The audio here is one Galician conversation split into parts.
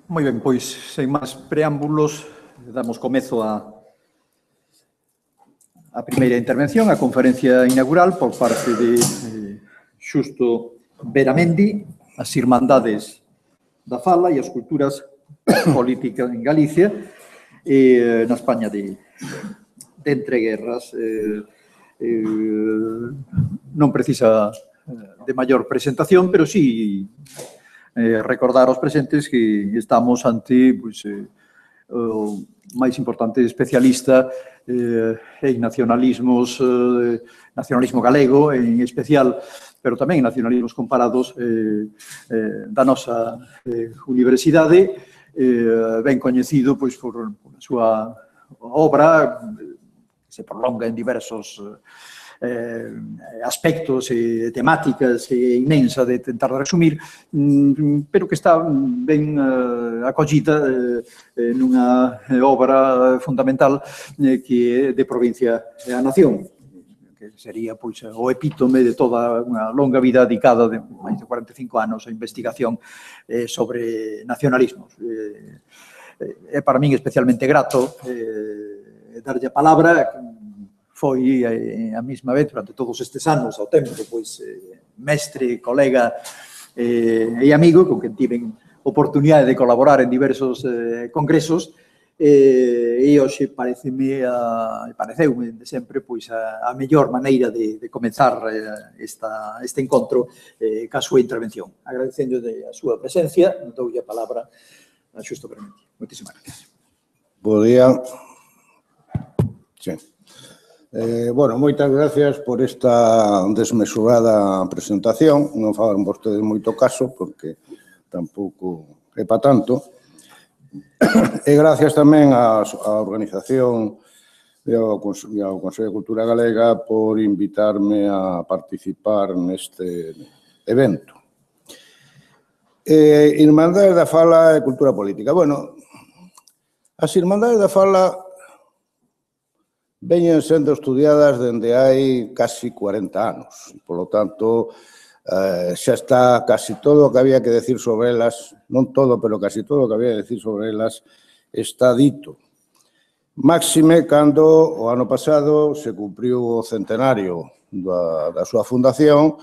Moi ben, pois, sen máis preámbulos, damos comezo a primeira intervención, a conferencia inaugural por parte de Xusto Beramendi, as Irmandades da Fala e as culturas políticas en Galicia e na España de entreguerras. Non precisa de maior presentación, pero sí recordar aos presentes que estamos ante o máis importante especialista en nacionalismos, nacionalismo galego en especial, pero tamén en nacionalismos comparados da nosa universidade, ben coñecido pois por a súa obra, que se prolonga en diversos aspectos e temáticas inmensa de tentar resumir, pero que está ben acollida nunha obra fundamental que é de Provincia a Nación, que sería pois o epítome de toda unha longa vida dedicada de máis de 45 anos a investigación sobre nacionalismos. É para min especialmente grato darlle a palabra. Foi a mesma vez, durante todos estes anos, ao tempo, pois, mestre, colega e amigo, con quen tiven oportunidade de colaborar en diversos congresos, e hoxe pareceume de sempre pois a mellor maneira de comenzar este encontro ca súa intervención. Agradecendo a súa presencia, doulle a palabra a Xusto Beramendi. Moitísimas gracias. Bo día. Sí. Bueno, moitas gracias por esta desmesurada presentación. Non falan vostedes moito caso, porque tampouco é pa tanto. E gracias tamén á organización e ao Consello de Cultura Galega por invitarme a participar neste evento. Irmandades da Fala e Cultura Política. Bueno, as Irmandades da Fala veñen sendo estudiadas dende hai casi 40 anos. Por lo tanto, xa está casi todo o que había que decir sobre elas, non todo, pero casi todo o que había que decir sobre elas está dito. Máxime cando o ano pasado se cumpriu o centenario da súa fundación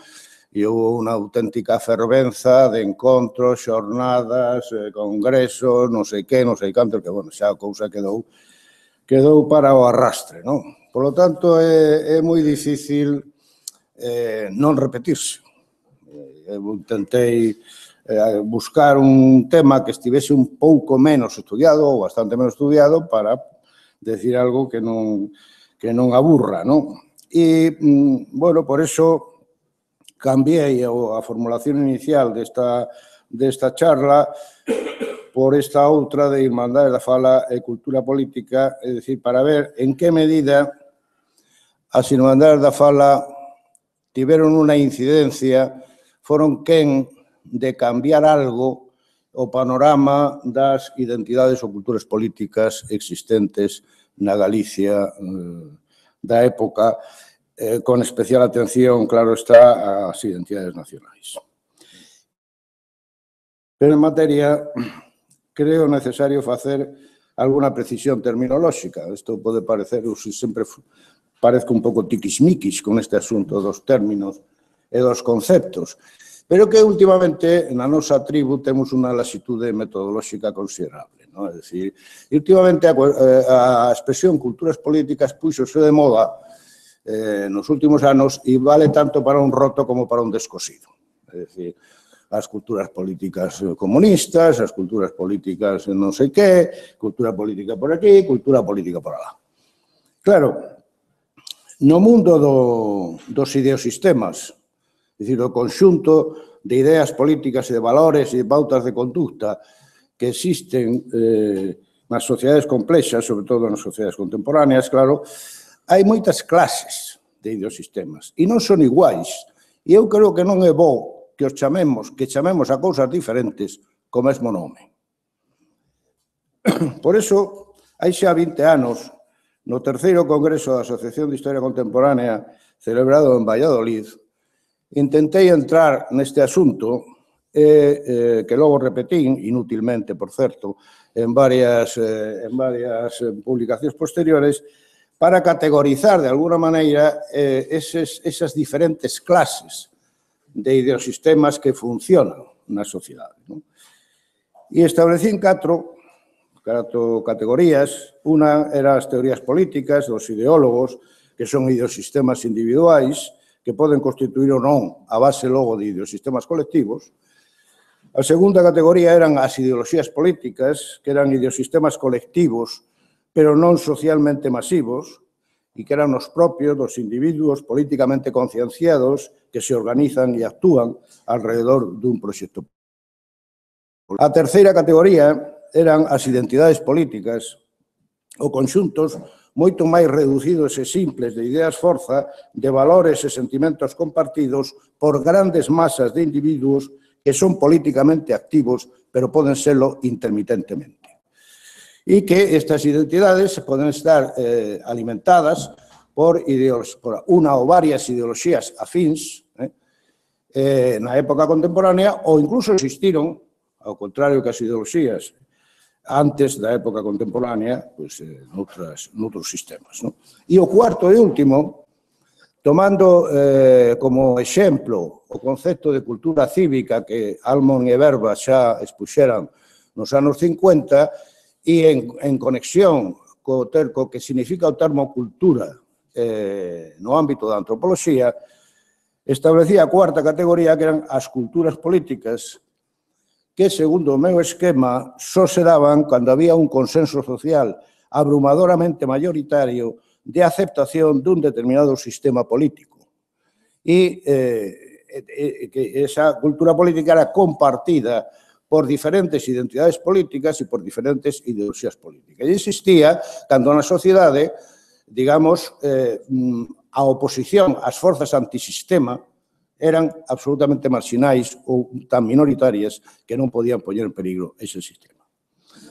e houve unha auténtica fervenza de encontros, xornadas, congresos, non sei que, non sei canto, que, bueno, xa a cousa quedou para o arrastre, non? Por lo tanto, é moi difícil non repetirse. Eu intentei buscar un tema que estivese un pouco menos estudiado, ou bastante menos estudiado, para decir algo que non aburra, non? E, bueno, por eso cambiei a formulación inicial desta charla por esta outra de Irmandades da Fala e Cultura Política, é dicir, para ver en que medida as Irmandades da Fala tiveron unha incidencia, foron quen de cambiar algo o panorama das identidades ou culturas políticas existentes na Galicia da época, con especial atención, claro está, ás identidades nacionais. Pero en materia, creo necesario facer alguna precisión terminolóxica. Isto pode parecer, ou se sempre parezco un pouco tiquismiquis con este asunto dos términos e dos conceptos, pero que últimamente na nosa tribu temos unha lasitude metodolóxica considerable. É dicir, últimamente a expresión culturas políticas puxose de moda nos últimos anos e vale tanto para un roto como para un descosido. É dicir, as culturas políticas comunistas, as culturas políticas non sei que, cultura política por aquí, cultura política por alá. Claro, no mundo dos ideosistemas, é dicir, o conxunto de ideas políticas e de valores e de pautas de conducta que existen nas sociedades complexas, sobre todo nas sociedades contemporáneas, claro, hai moitas clases de ideosistemas e non son iguais. E eu creo que non é bo que chamemos a cousas diferentes co mesmo nome. Por eso, hai xa 20 anos, no terceiro Congreso da Asociación de Historia Contemporánea, celebrado en Valladolid, intentei entrar neste asunto que logo repetín, inútilmente, por certo, en varias publicacións posteriores, para categorizar, de alguna maneira, esas diferentes clases de ideosistemas que funcionan na sociedade. E establecín catro categorías. Unha eran as teorías políticas dos ideólogos, que son ideosistemas individuais, que poden constituir ou non a base logo de ideosistemas colectivos. A segunda categoría eran as ideoloxías políticas, que eran ideosistemas colectivos, pero non socialmente masivos, e que eran os propios dos individuos políticamente concienciados que se organizan e actúan alrededor dun proxecto. A terceira categoría eran as identidades políticas, ou conxuntos moito máis reducidos e simples de ideas forza, de valores e sentimentos compartidos por grandes masas de individuos que son políticamente activos, pero poden serlo intermitentemente. E que estas identidades poden estar alimentadas por unha ou varias ideoloxías afíns na época contemporánea, ou incluso existiron, ao contrario que as ideoloxías antes da época contemporánea, noutros sistemas. E o cuarto e último, tomando como exemplo o concepto de cultura cívica que Almond e Verba xa expuxeran nos anos 50 e en conexión co que significa o termo cultura no ámbito da antropoloxía, establecía a cuarta categoría que eran as culturas políticas que, segundo o meu esquema, só se daban cando había un consenso social abrumadoramente mayoritario de aceptación dun determinado sistema político. E que esa cultura política era compartida por diferentes identidades políticas e por diferentes ideoloxías políticas. E existía, cando na sociedade, digamos, a oposición ás forzas antisistema eran absolutamente marxinais ou tan minoritarias que non podían poñer en peligro ese sistema.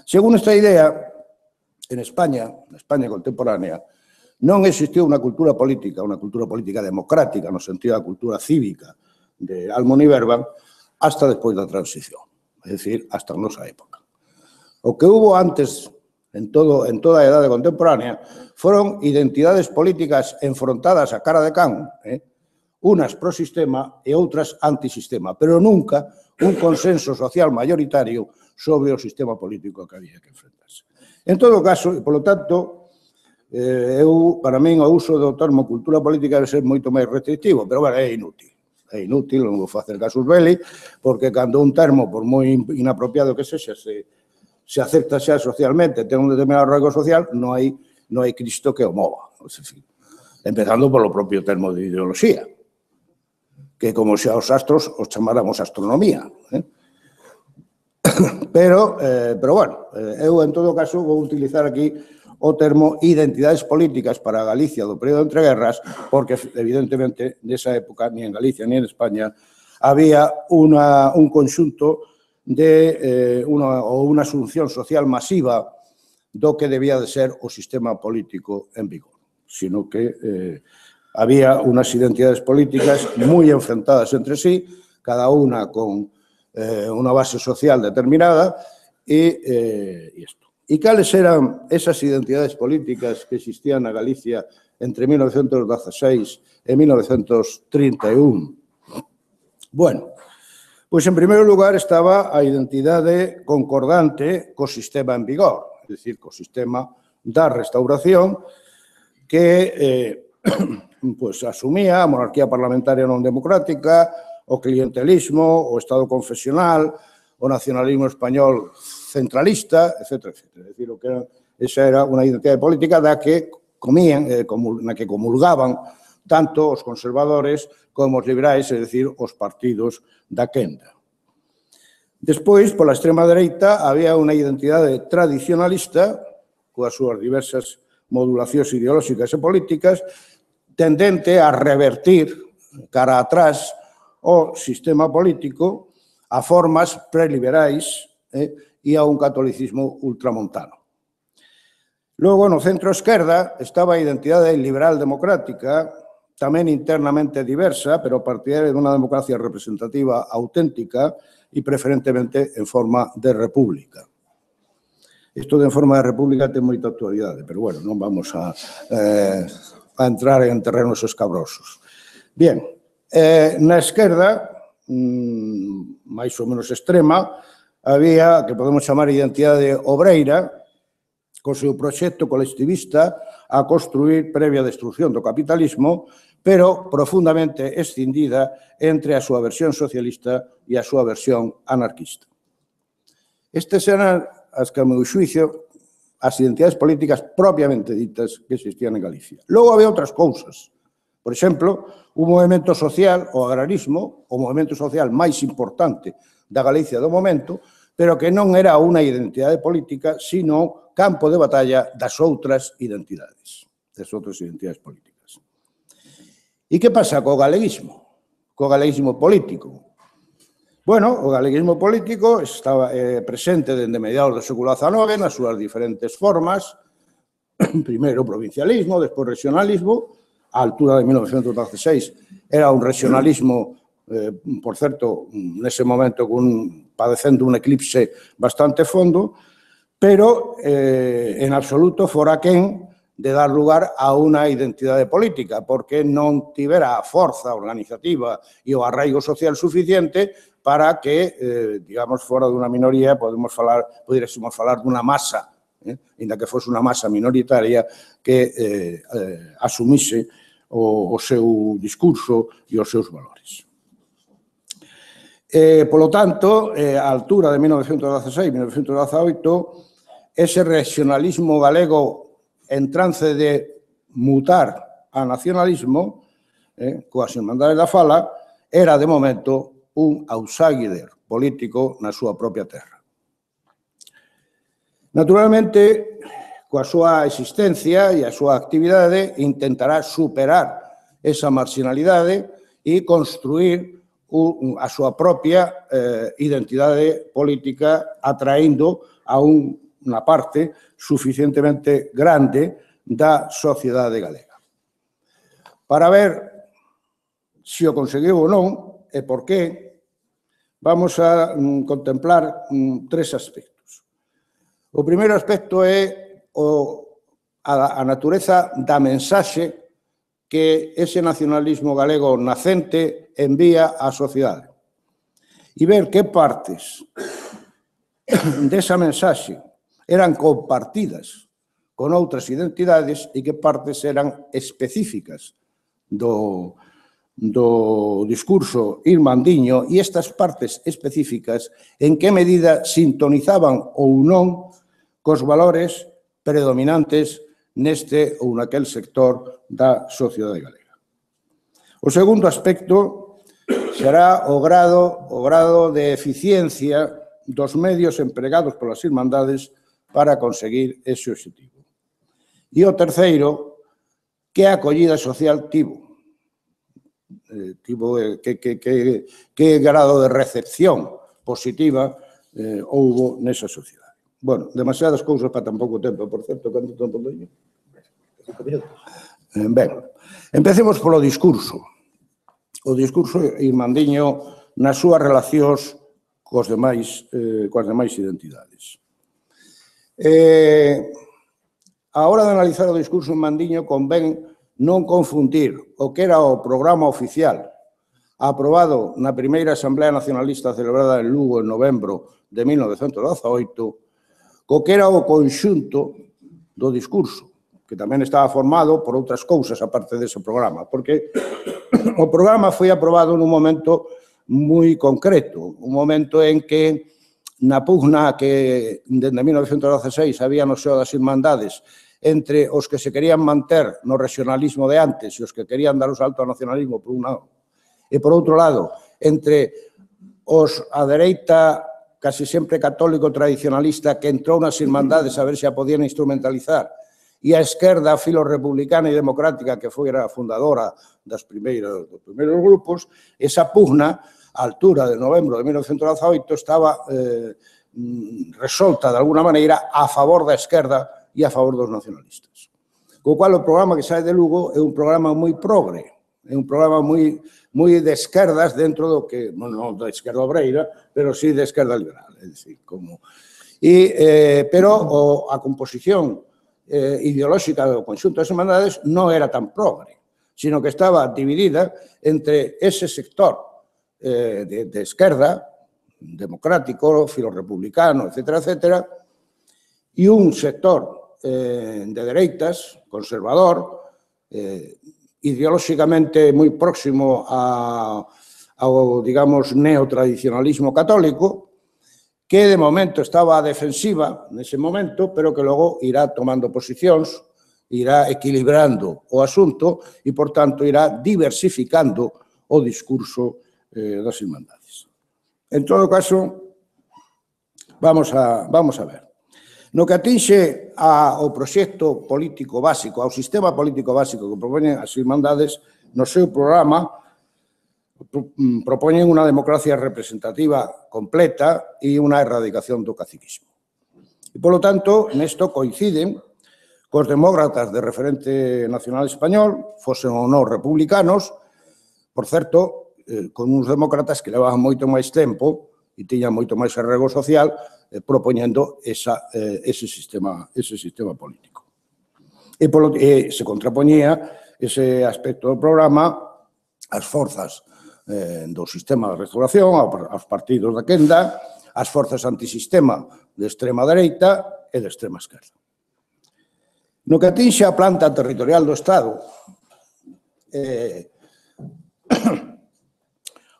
Según esta idea, en España, na España contemporánea, non existiu unha cultura política democrática, no sentido da cultura cívica de Almond e Verba, hasta despois da transición, é dicir, hasta a nosa época. O que hubo antes, en toda a edade contemporánea, foron identidades políticas enfrontadas a cara de can, unas pro sistema e outras antisistema, pero nunca un consenso social mayoritario sobre o sistema político que había que enfrentarse. En todo caso, e polo tanto, para min o uso do termo cultura política debe ser moito máis restrictivo, pero, bueno, é inútil. É inútil, non vou facer casus belli, porque cando un termo, por moi inapropiado que sexa, se acepta xa socialmente, ten un determinado arraigo social, non hai Cristo que o mova. Empezando polo propio termo de ideoloxía, que como xa os astros os chamáramos astronomía. Pero, bueno, eu, en todo caso, vou utilizar aquí o termo identidades políticas para Galicia do período entre guerras, porque, evidentemente, nesa época, ni en Galicia ni en España, había un conxunto ou unha asunción social masiva do que debía de ser o sistema político en vigor, sino que había unas identidades políticas moi enfrentadas entre sí, cada unha con unha base social determinada, e isto. E cales eran esas identidades políticas que existían na Galicia entre 1916 e 1931? Bueno, pois, en primeiro lugar, estaba a identidade concordante co sistema en vigor, é dicir, co sistema da restauración, que asumía a monarquía parlamentaria non democrática, o clientelismo, o Estado confesional, o nacionalismo español centralista, etc. É dicir, esa era unha identidade política na que comulgaban tanto os conservadores como os liberais, é dicir, os partidos da quenda. Despois, pola extrema dereita, había unha identidade tradicionalista, coas súas diversas modulacións ideolóxicas e políticas, tendente a revertir cara atrás o sistema político a formas preliberais e a un catolicismo ultramontano. Logo, no centro-esquerda, estaba a identidade liberal democrática, tamén internamente diversa, pero partidaria dunha democracia representativa auténtica e preferentemente en forma de república. Isto de en forma de república ten moita actualidade, pero, bueno, non vamos a entrar en terrenos escabrosos. Bien, na esquerda, máis ou menos extrema, había, que podemos chamar identidade obreira, co seu proxecto colectivista a construir previa destrucción do capitalismo, pero profundamente escindida entre a súa versión socialista e a súa versión anarquista. Estes eran as que, a meu xuicio, as identidades políticas propiamente ditas que existían en Galicia. Logo había outras cousas. Por exemplo, un movimento social, o agrarismo, o movimento social máis importante da Galicia do momento, pero que non era unha identidade política, sino campo de batalla das outras identidades políticas. E que pasa co galeguismo? Co galeguismo político? Bueno, o galeguismo político estaba presente dende mediados do século XIX nas súas diferentes formas, primeiro o provincialismo, despois o regionalismo, a altura de 1916 era un regionalismo, por certo, nese momento padecendo un eclipse bastante fondo, pero en absoluto fora quen de dar lugar a unha identidade política, porque non tivera a forza organizativa e o arraigo social suficiente para que, digamos, fora dunha minoría, poderíamos falar dunha masa, ainda que fose unha masa minoritaria que asumise o seu discurso e os seus valores. Polo tanto, a altura de 1916-1918, ese regionalismo galego en trance de mutar a nacionalismo, coas Irmandades da Fala, era, de momento, un outsider político na súa propia terra. Naturalmente, coa súa existencia e a súa actividade, intentará superar esa marginalidade e construir a súa propia identidade política atraendo a unha parte suficientemente grande da sociedade galega. Para ver se o conseguiu ou non e por qué, vamos a contemplar tres aspectos. O primeiro aspecto é a natureza da mensaxe que ese nacionalismo galego nacente envía á sociedade e ver que partes desa mensaxe eran compartidas con outras identidades e que partes eran específicas do discurso irmandiño e estas partes específicas en que medida sintonizaban ou non cos valores predominantes neste ou naquel sector da sociedade galega. O segundo aspecto será o grado de eficiencia dos medios empregados polas Irmandades para conseguir ese obxectivo. E o terceiro, que acollida social tivo que grado de recepción positiva houbo nesa sociedade. Bueno, demasiadas cousas para tan pouco tempo, por certo, canto tempo teño? 5 minutos. Ben, empecemos polo discurso. O discurso irmandiño nas súas relacións coas demais identidades. A hora de analizar o discurso irmandiño convén non confundir o que era o programa oficial aprobado na primeira Asamblea Nacionalista celebrada en Lugo en novembro de 1918 co que era o conxunto do discurso, que tamén estaba formado por outras cousas aparte dese programa, porque o programa foi aprobado nun momento moi concreto, un momento en que na pugna que dende 1916 había no seo das Irmandades entre os que se querían manter no regionalismo de antes e os que querían dar o salto ao nacionalismo por un lado, e por outro lado, entre os a dereita casi sempre católico tradicionalista que entrou nas Irmandades a ver se a podían instrumentalizar e a esquerda filo-republicana e democrática que foi a fundadora dos primeiros grupos, esa pugna, a altura de novembro de 1918, estaba resolta de alguna maneira a favor da esquerda e a favor dos nacionalistas. Co cual, o programa que sae de Lugo é un programa moi progre, É un programa moi de esquerdas dentro do que, non da esquerda obreira, pero sí de esquerda liberal. É dicir, pero a composición ideolóxica do conxunto das Irmandades non era tan progre, sino que estaba dividida entre ese sector de esquerda, democrático, filorepublicano, etcétera, etcétera, e un sector de dereitas, conservador, ideolóxicamente moi próximo ao, digamos, neotradicionalismo católico, que de momento estaba a defensiva nese momento, pero que logo irá tomando posicións, irá equilibrando o asunto e, por tanto, irá diversificando o discurso das Irmandades. En todo caso, vamos a ver. No que atinxe ao proxecto político básico, ao sistema político básico que propoñen as Irmandades, no seu programa propoñen unha democracia representativa completa e unha erradicación do caciquismo. E, polo tanto, nesto coinciden cos demócratas de referente nacional español, fosen ou non republicanos, por certo, con uns demócratas que levaban moito máis tempo e tiñan moito máis arrego social, propoñendo ese sistema político. E se contrapoñía ese aspecto do programa ás forzas do sistema de restauración, aos partidos da quenda, ás forzas antisistema de extrema dereita e de extrema esquerda. No que atinxe a planta territorial do Estado,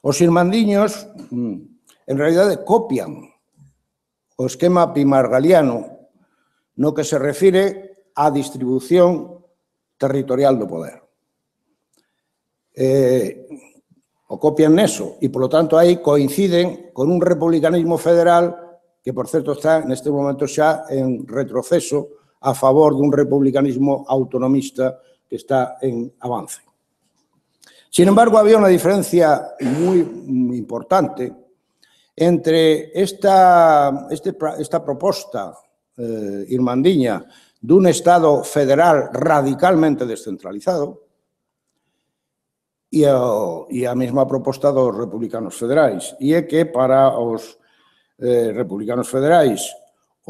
os irmandiños, en realidade, copian o esquema pimargaliano no que se refire á distribución territorial do poder. O copian neso e, polo tanto, aí coinciden con un republicanismo federal que, por certo, está neste momento xa en retroceso a favor dun republicanismo autonomista que está en avance. Sin embargo, había unha diferencia moi importante entre esta proposta irmandiña dun Estado federal radicalmente descentralizado e a mesma proposta dos republicanos federais. E é que para os republicanos federais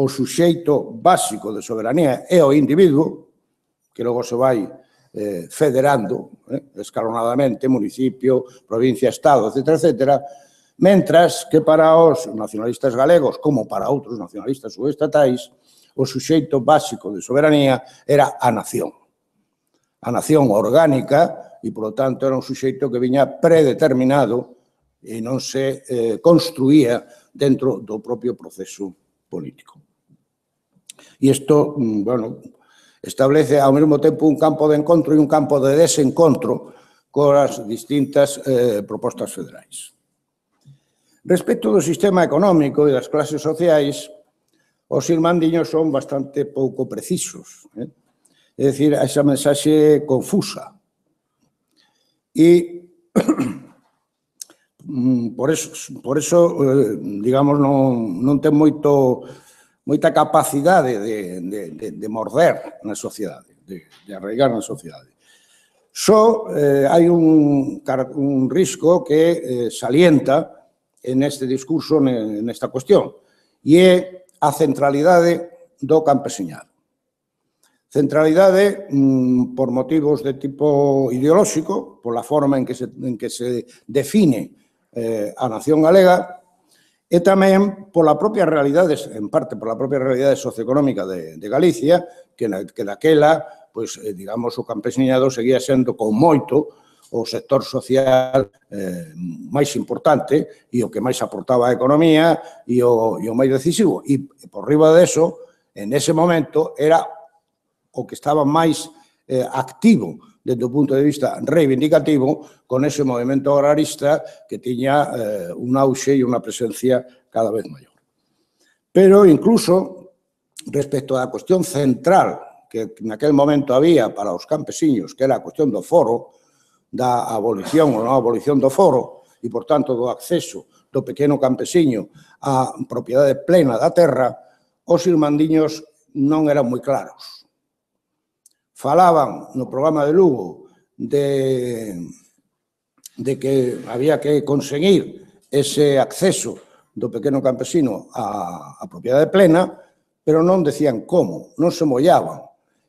o suxeito básico de soberanía é o individuo, que logo se vai federando escalonadamente, municipio, provincia, estado, etcétera, etcétera, mentras que para os nacionalistas galegos, como para outros nacionalistas subestatais, o suxeito básico de soberanía era a nación orgánica e, polo tanto, era un suxeito que viña predeterminado e non se construía dentro do propio proceso político. E isto, bueno, establece ao mesmo tempo un campo de encontro e un campo de desencontro coas distintas propostas federais. Respecto do sistema económico e das clases sociais, os irmandiños son bastante pouco precisos. É dicir, esa mensaxe confusa. E por eso, digamos, non ten moita capacidade de morder na sociedade, de arraigar na sociedade. Só hai un risco que salienta neste discurso, nesta cuestión, e é a centralidade do campesiñado. Centralidade por motivos de tipo ideolóxico, pola forma en que se define a nación galega, e tamén pola propia realidade, en parte pola propia realidade socioeconómica de Galicia, que daquela, pois, digamos, o campesiñado seguía sendo con moito o sector social máis importante e o que máis aportaba a economía e o máis decisivo. E por riba deso, en ese momento, era o que estaba máis activo desde o punto de vista reivindicativo con ese movimento agrarista que tiña un auxe e unha presencia cada vez maior. Pero incluso respecto á cuestión central que naquel momento había para os campesiños, que era a cuestión do foro, da abolición ou non abolición do foro e, por tanto, do acceso do pequeno campesiño á propiedade plena da terra, os irmandiños non eran moi claros. Falaban no programa de Lugo de de que había que conseguir ese acceso do pequeno campesino á propiedade plena, pero non decían como, non se mollaban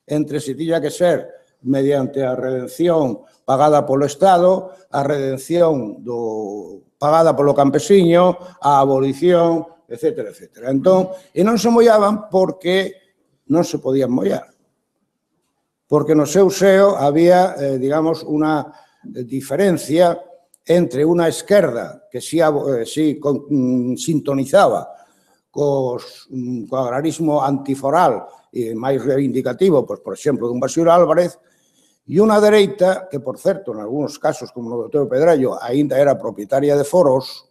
entre se tiña que ser mediante a redención pagada polo Estado, a redención pagada polo campesiño, a abolición, etcétera, etcétera. Entón, e non se mollaban porque non se podían mollar. Porque no seu seo había, digamos, unha diferencia entre unha esquerda que si sintonizaba co agrarismo antiforal e máis reivindicativo, por exemplo, dun Basío Álvarez, e unha dereita que, por certo, en algúns casos, como no doutor Pedrallo, aínda era propietaria de foros,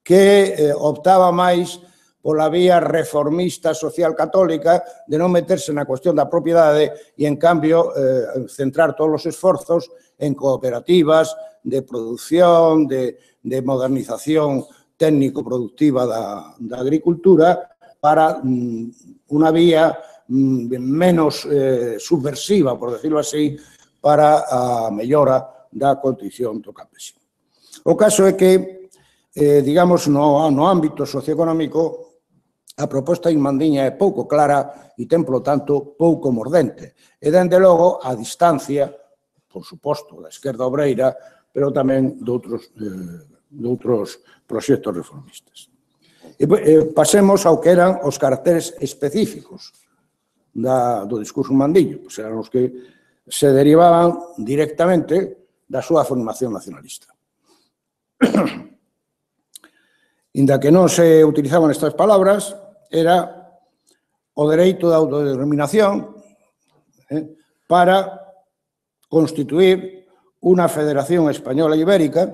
que optaba máis pola vía reformista social católica de non meterse na cuestión da propiedade e, en cambio, centrar todos os esforzos en cooperativas de produción, de modernización técnico-productiva da agricultura para unha vía menos subversiva, por decirlo así, para a mellora da condición do campesino. O caso é que, digamos, no ámbito socioeconómico, a proposta inmandiña é pouco clara e ten, polo tanto, pouco mordente. E, dende logo, a distancia, por suposto, da esquerda obreira, pero tamén de outros proxectos reformistas. Pasemos ao que eran os caracteres específicos do discurso mandiño, pois eran os que se derivaban directamente da súa formación nacionalista. Inda que non se utilizaban estas palabras, era o dereito de autodeterminación para constituir unha federación española ibérica.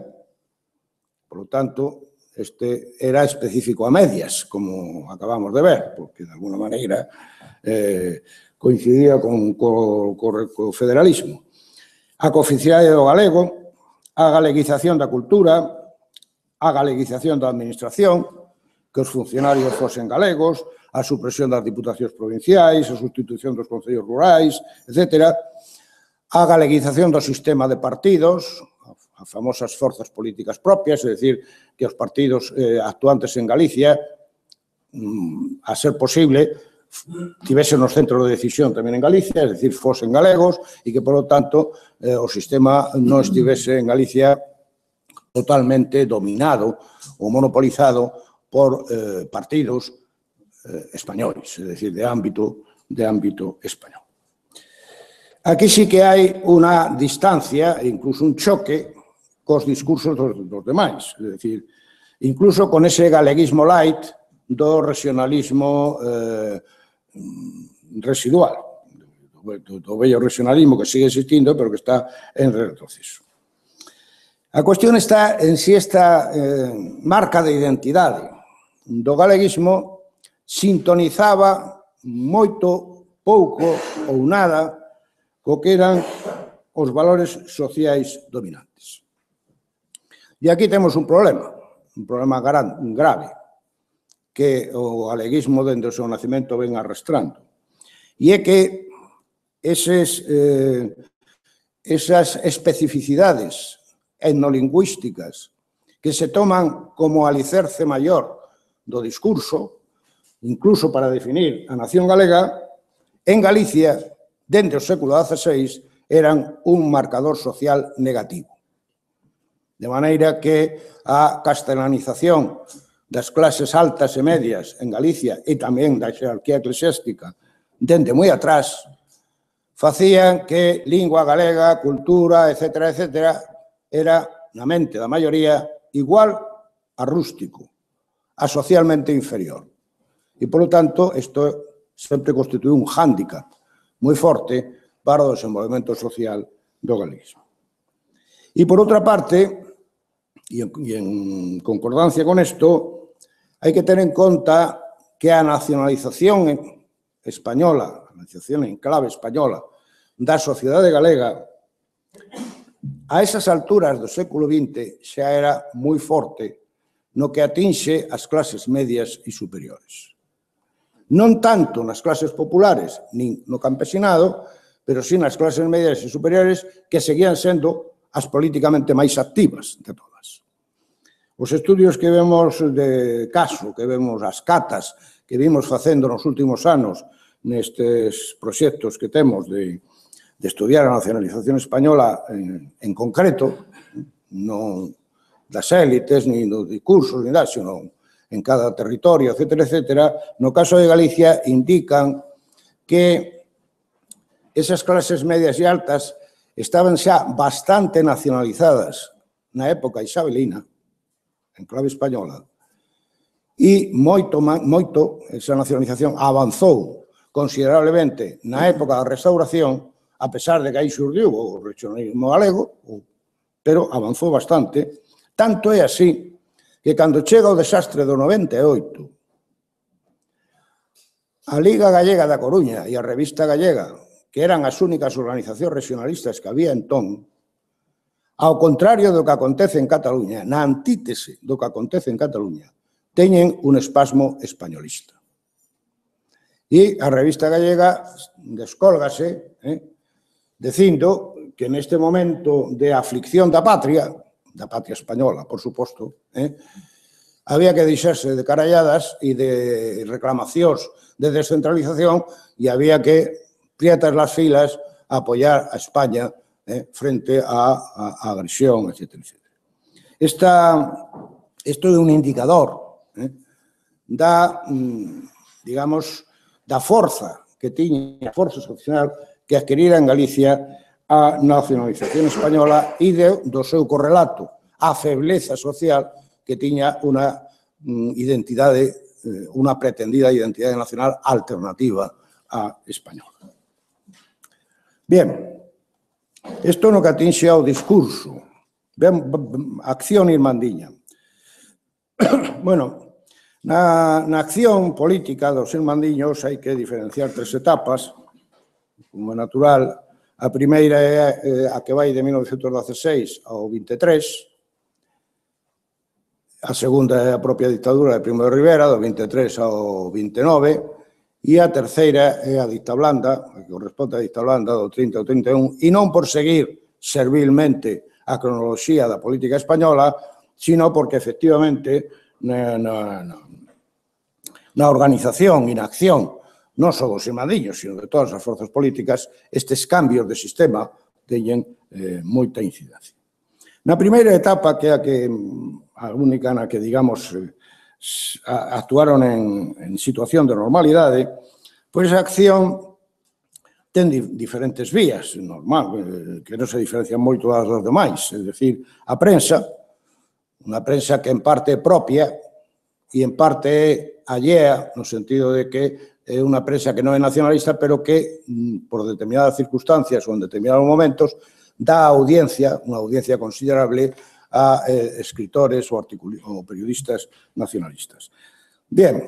Por lo tanto, este era específico a medias, como acabamos de ver, porque de alguna maneira coincidía co federalismo. A cooficialidade do galego, a galeguización da cultura, a galeguización da administración, que os funcionarios fosen galegos, a supresión das diputacións provinciais, a sustitución dos concellos rurais, etc. A galeguización do sistema de partidos, as famosas forzas políticas propias, é dicir, que os partidos actuantes en Galicia, a ser posible, tivesen os centros de decisión tamén en Galicia, é dicir, fosen galegos, e que, polo tanto, o sistema non estivese en Galicia totalmente dominado ou monopolizado por partidos españoles, é dicir, de ámbito español. Aquí sí que hai unha distancia, incluso un choque, cos discursos dos demais, é dicir, incluso con ese galeguismo light do regionalismo residual, do bello regionalismo que sigue existindo, pero que está en retroceso. A cuestión está en si esta marca de identidade do galeguismo sintonizaba moito, pouco ou nada co que eran os valores sociais dominantes. E aquí temos un problema grave, que o galeguismo dende o seu nacemento ven arrastrando. E é que esas especificidades etnolingüísticas que se toman como alicerce maior do discurso, incluso para definir a nación galega, en Galicia, dende o século XVI, eran un marcador social negativo. De maneira que a castelanización das clases altas e medias en Galicia e tamén da xerarquía eclesiástica dende moi atrás facían que lingua galega, cultura, etcétera, etcétera, era, na mente da maioría, igual a rústico, a socialmente inferior. E, polo tanto, isto sempre constitui un hándicap moi forte para o desenvolvemento social do galeguismo. E, por outra parte, e en concordancia con isto, hai que ter en conta que a nacionalización española, a nacionalización en clave española da sociedade galega, a esas alturas do século XX xa era moi forte no que atinxe as clases medias e superiores. Non tanto nas clases populares nin no campesinado, pero sí nas clases medias e superiores que seguían sendo as políticamente máis activas de todas. Os estudios que vemos de caso, que vemos as catas que vimos facendo nos últimos anos nestes proxectos que temos de estudiar a nacionalización española en concreto, non das élites, ni dos discursos, ni nada, sino en cada territorio, etcétera, etcétera, no caso de Galicia indican que esas clases medias e altas estaban xa bastante nacionalizadas na época isabelina, en clave española, e moito esa nacionalización avanzou considerablemente na época da Restauración, a pesar de que aí xurdiu o regionalismo galego, pero avanzou bastante. Tanto é así que cando chega o desastre do 98, a Liga Gallega da Coruña e a Revista Gallega, que eran as únicas organizacións regionalistas que había entón, ao contrario do que acontece en Cataluña, na antítese do que acontece en Cataluña, teñen un espasmo españolista. E a Revista Gallega descólgase dicindo que neste momento de aflicción da patria española, por suposto, había que deixarse de caralladas e de reclamacións de descentralización e había que, prietas las filas, apoyar a España frente a agresión, etc. Isto é un indicador digamos, da forza que tiña, a forza social que adquirira en Galicia a nacionalización española e do seu correlato, a febleza social que tiña unha identidade, unha pretendida identidade nacional alternativa á española. Bien, isto no que atinxe ao discurso. Acción irmandiña. Bueno, na acción política dos irmandiños hai que diferenciar tres etapas, como é natural. A primeira é a que vai de 1916 ao 23, a segunda é a propia ditadura de Primo de Rivera, do 23 ao 29, e a terceira é a dicta blanda, que corresponde á dicta blanda do 30 ao 31, e non por seguir servilmente a cronoloxía da política española, sino porque, efectivamente, na organización e na acción non só dos irmandiños, sino de todas as forzas políticas, estes cambios de sistema teñen moita incidencia. Na primeira etapa, que é a única na que, digamos, actuaron en situación de normalidade, pois a acción ten diferentes vías, normal, que non se diferencian moito das demais, é dicir, a prensa, unha prensa que en parte é propia e en parte é allea, no sentido de que é unha prensa que non é nacionalista, pero que, por determinadas circunstancias ou en determinados momentos, dá audiencia, unha audiencia considerable, a escritores ou periodistas nacionalistas. Bien,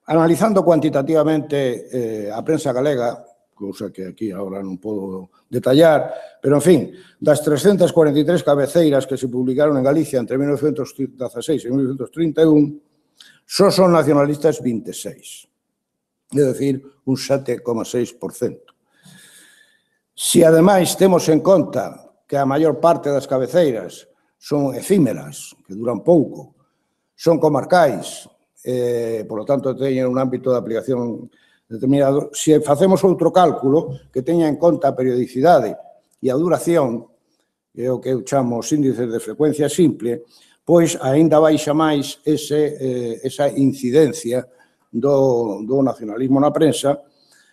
analizando cuantitativamente a prensa galega, cousa que aquí agora non podo detallar, pero, en fin, das 343 cabeceiras que se publicaron en Galicia entre 1916 e 1931, só son nacionalistas 26, é dicir, un 7,6%. Se, ademais, temos en conta que a maior parte das cabeceiras son efímeras, que duran pouco, son comarcais, por lo tanto, teñen un ámbito de aplicación determinado, se facemos outro cálculo que teña en conta a periodicidade e a duración, que é o que eu chamo os índices de frecuencia simple, pois aínda baixa máis esa incidencia do nacionalismo na prensa,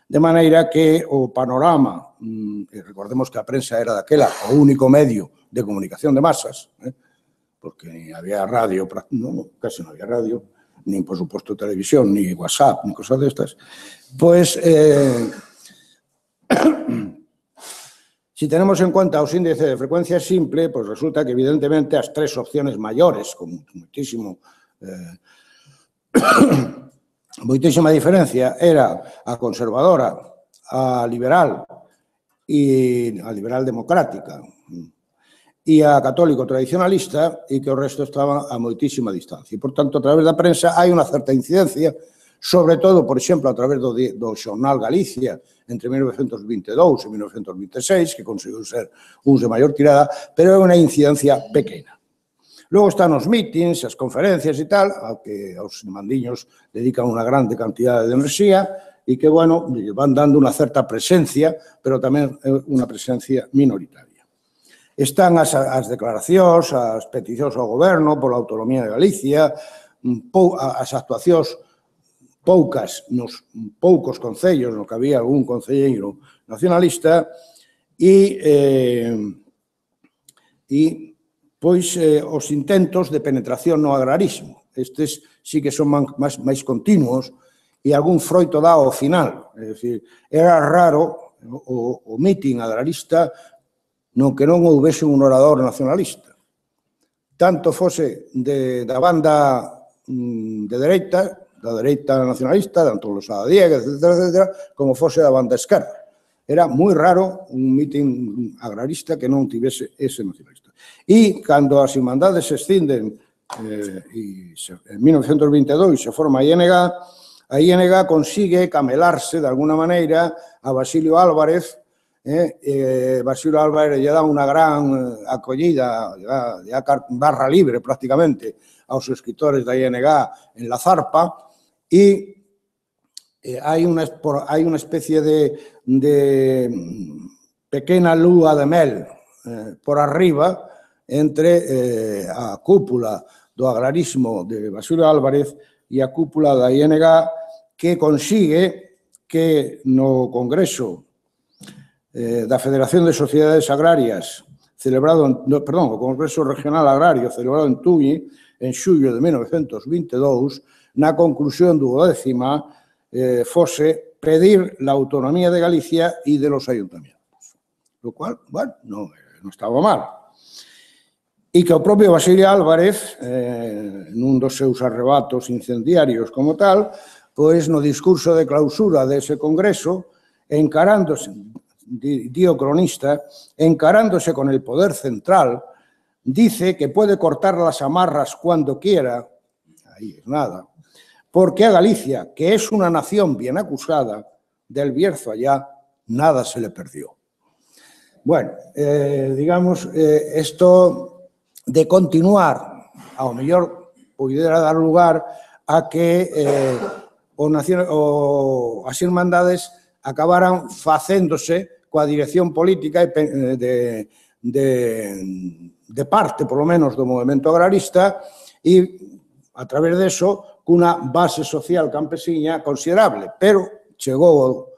de maneira que o panorama, e recordemos que a prensa era daquela o único medio de comunicación de masas, porque ni había radio, casi non había radio, nin, por suposto, televisión, ni WhatsApp, ni cosas destas, pois, si tenemos en cuenta os índices de frecuencia simple, pues resulta que, evidentemente, as tres opciones maiores, con moitísima diferencia, era a conservadora, a liberal e a liberal democrática e a católico tradicionalista, e que o resto estaba a moitísima distancia. E, por tanto, a través da prensa hai unha certa incidencia sobre todo, por exemplo, a través do xornal Galicia, entre 1922 e 1926, que conseguiu ser uns de maior tirada, pero é unha incidencia pequena. Logo están os mítins, as conferencias e tal, ao que aos mandiños dedican unha grande cantidade de enerxía e que, bueno, van dando unha certa presencia, pero tamén unha presencia minoritaria. Están as declaracións, as peticións ao goberno pola autonomía de Galicia, as actuacións poucas nos poucos concellos no que había algún concelleiro nacionalista e pois os intentos de penetración no agrarismo. Estes sí que son máis continuos e algún froito dá ao final. É dicir, era raro o mitin agrarista no que non houvese un orador nacionalista. Tanto fose da banda de dereita, da dereita nacionalista, tanto los Diego, etcétera, como fose da banda esquerda. Era moi raro un mitin agrarista que non tivese ese nacionalista. E, cando as irmandades se escinden, en 1922 se forma a ING consigue camelarse, de alguna maneira, a Basilio Álvarez. Basilio Álvarez lle dá unha gran acollida, barra libre prácticamente, aos escritores da ING en la zarpa, e hai unha especie de pequena lúa de mel por arriba entre a cúpula do agrarismo de Basilio Álvarez e a cúpula da ING, que consigue que no Congreso da Federación de Sociedades Agrarias, o Congreso Regional Agrario, celebrado en Tui, en xullo de 1922, na conclusión 12ª, fose pedir la autonomía de Galicia e de los ayuntamientos. Lo cual, bueno, non estaba mal. E que o propio Basilio Álvarez, nun dos seus arrebatos incendiarios como tal, pois no discurso de clausura dese congreso, encarándose, dio cronista, encarándose con el poder central, dice que puede cortar las amarras cuando quiera, ahí es nada, porque a Galicia, que es una nación bien acusada, del Bierzo allá, nada se le perdió. Bueno, digamos, esto de continuar, ao mellor puidera dar lugar a que as irmandades acabaran facéndose coa dirección política de parte, polo menos, do movimento agrarista e, a través deso, cunha base social campesiña considerable. Pero chegou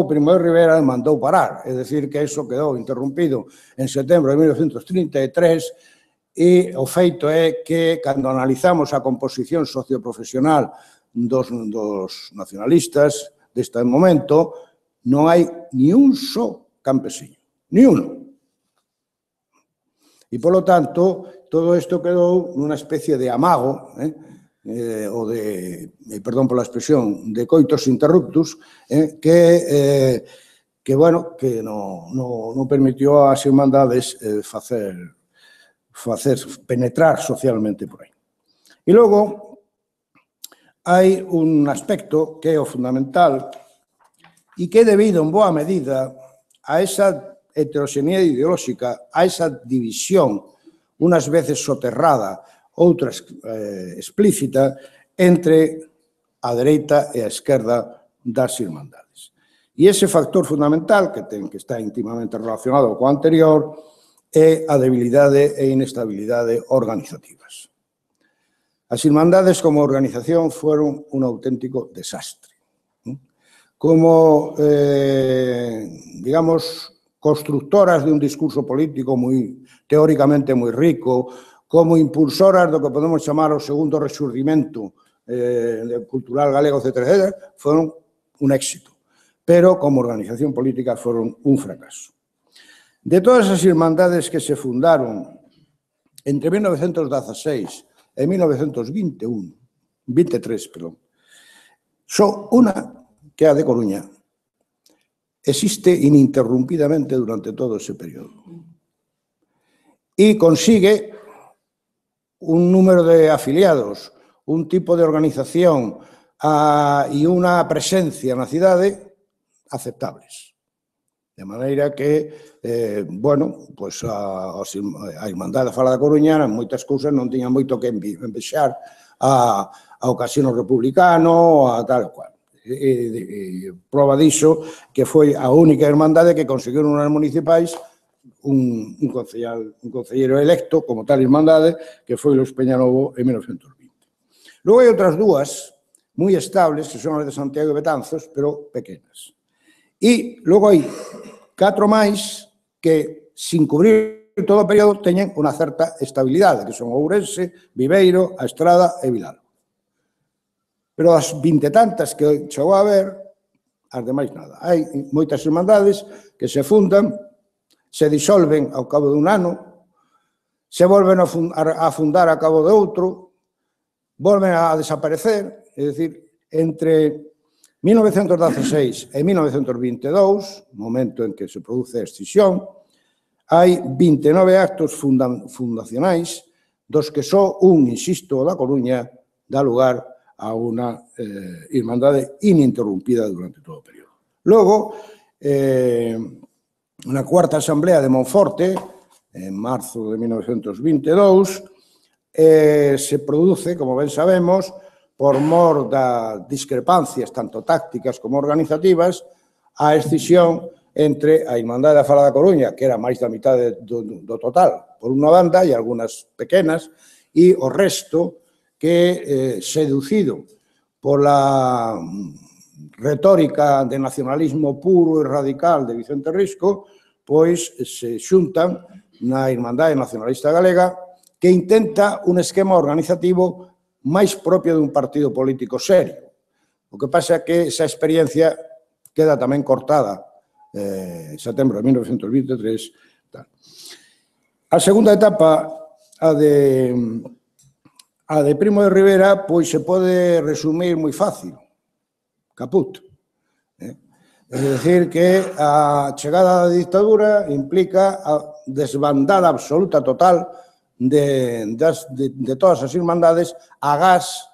Primo de Rivera e mandou parar. É dicir, que iso quedou interrompido en setembro de 1933 e o feito é que, cando analizamos a composición socioprofesional dos nacionalistas deste momento, non hai ni un só campesiño, ni uno. E, polo tanto, todo isto quedou nunha especie de amago, ou de, perdón pola expresión, de coitos interruptus, que non permitió ás irmandades penetrar socialmente por aí. E logo, hai un aspecto que é o fundamental e que é debido en boa medida a esa heteroxenía ideolóxica, a esa división, unas veces soterrada, outras explícita, entre a dereita e a esquerda das irmandades. E ese factor fundamental, que está intimamente relacionado co anterior, é a debilidade e inestabilidade organizativas. As irmandades como organización foron un auténtico desastre. Como, digamos, constructoras de un discurso político teóricamente moi rico, como impulsoras do que podemos chamar o segundo rexurdimento cultural galego, etc., foron un éxito. Pero, como organización política, foron un fracaso. De todas as irmandades que se fundaron entre 1916 e 1923, só unha, que é a de Coruña, existe ininterrumpidamente durante todo ese período. E consigue un número de afiliados, un tipo de organización, e unha presencia na cidade aceptables. De maneira que, bueno, pois a Irmandade da Fala da Coruña en moitas cousas non tiña moito que envexar ao Casino Republicano, a tal e cual. E prova diso que foi a única Irmandade que conseguiu nas municipais un concelleiro electo como tal Irmandade, que foi Luis Peñanovo en 1920. Logo hai outras dúas moi estables, que son as de Santiago e Betanzos, pero pequenas. E logo hai 4 máis que, sin cubrir todo o período, teñen unha certa estabilidade, que son Ourense, Viveiro, A Estrada e Vilalba. Pero as 20 e tantas que chegou a haber, as demais nada. Hai moitas irmandades que se fundan, se disolven ao cabo dun ano, se volven a fundar ao cabo de outro, volven a desaparecer, é dicir, entre 1916 e 1922, momento en que se produce a escisión, hai 29 actos fundacionais, dos que só un, insisto, da Coruña, dá lugar a unha irmandade ininterrumpida durante todo o período. Logo, na cuarta asamblea de Monforte, en marzo de 1922, se produce, como ben sabemos, por mor das discrepancias tanto tácticas como organizativas, a escisión entre a Irmandade da Fala da Coruña, que era máis da mitad do total, por unha banda, e algunhas pequenas, e o resto que, seducido pola retórica de nacionalismo puro e radical de Vicente Risco, pois se xuntan na Irmandade Nacionalista Galega, que intenta un esquema organizativo máis propio dun partido político serio. O que pasa é que esa experiencia queda tamén cortada en setembro de 1923. A segunda etapa, a de Primo de Rivera, pois se pode resumir moi fácil. Caput. É dicir, que a chegada da dictadura implica a desbandada absoluta total de todas as irmandades, agás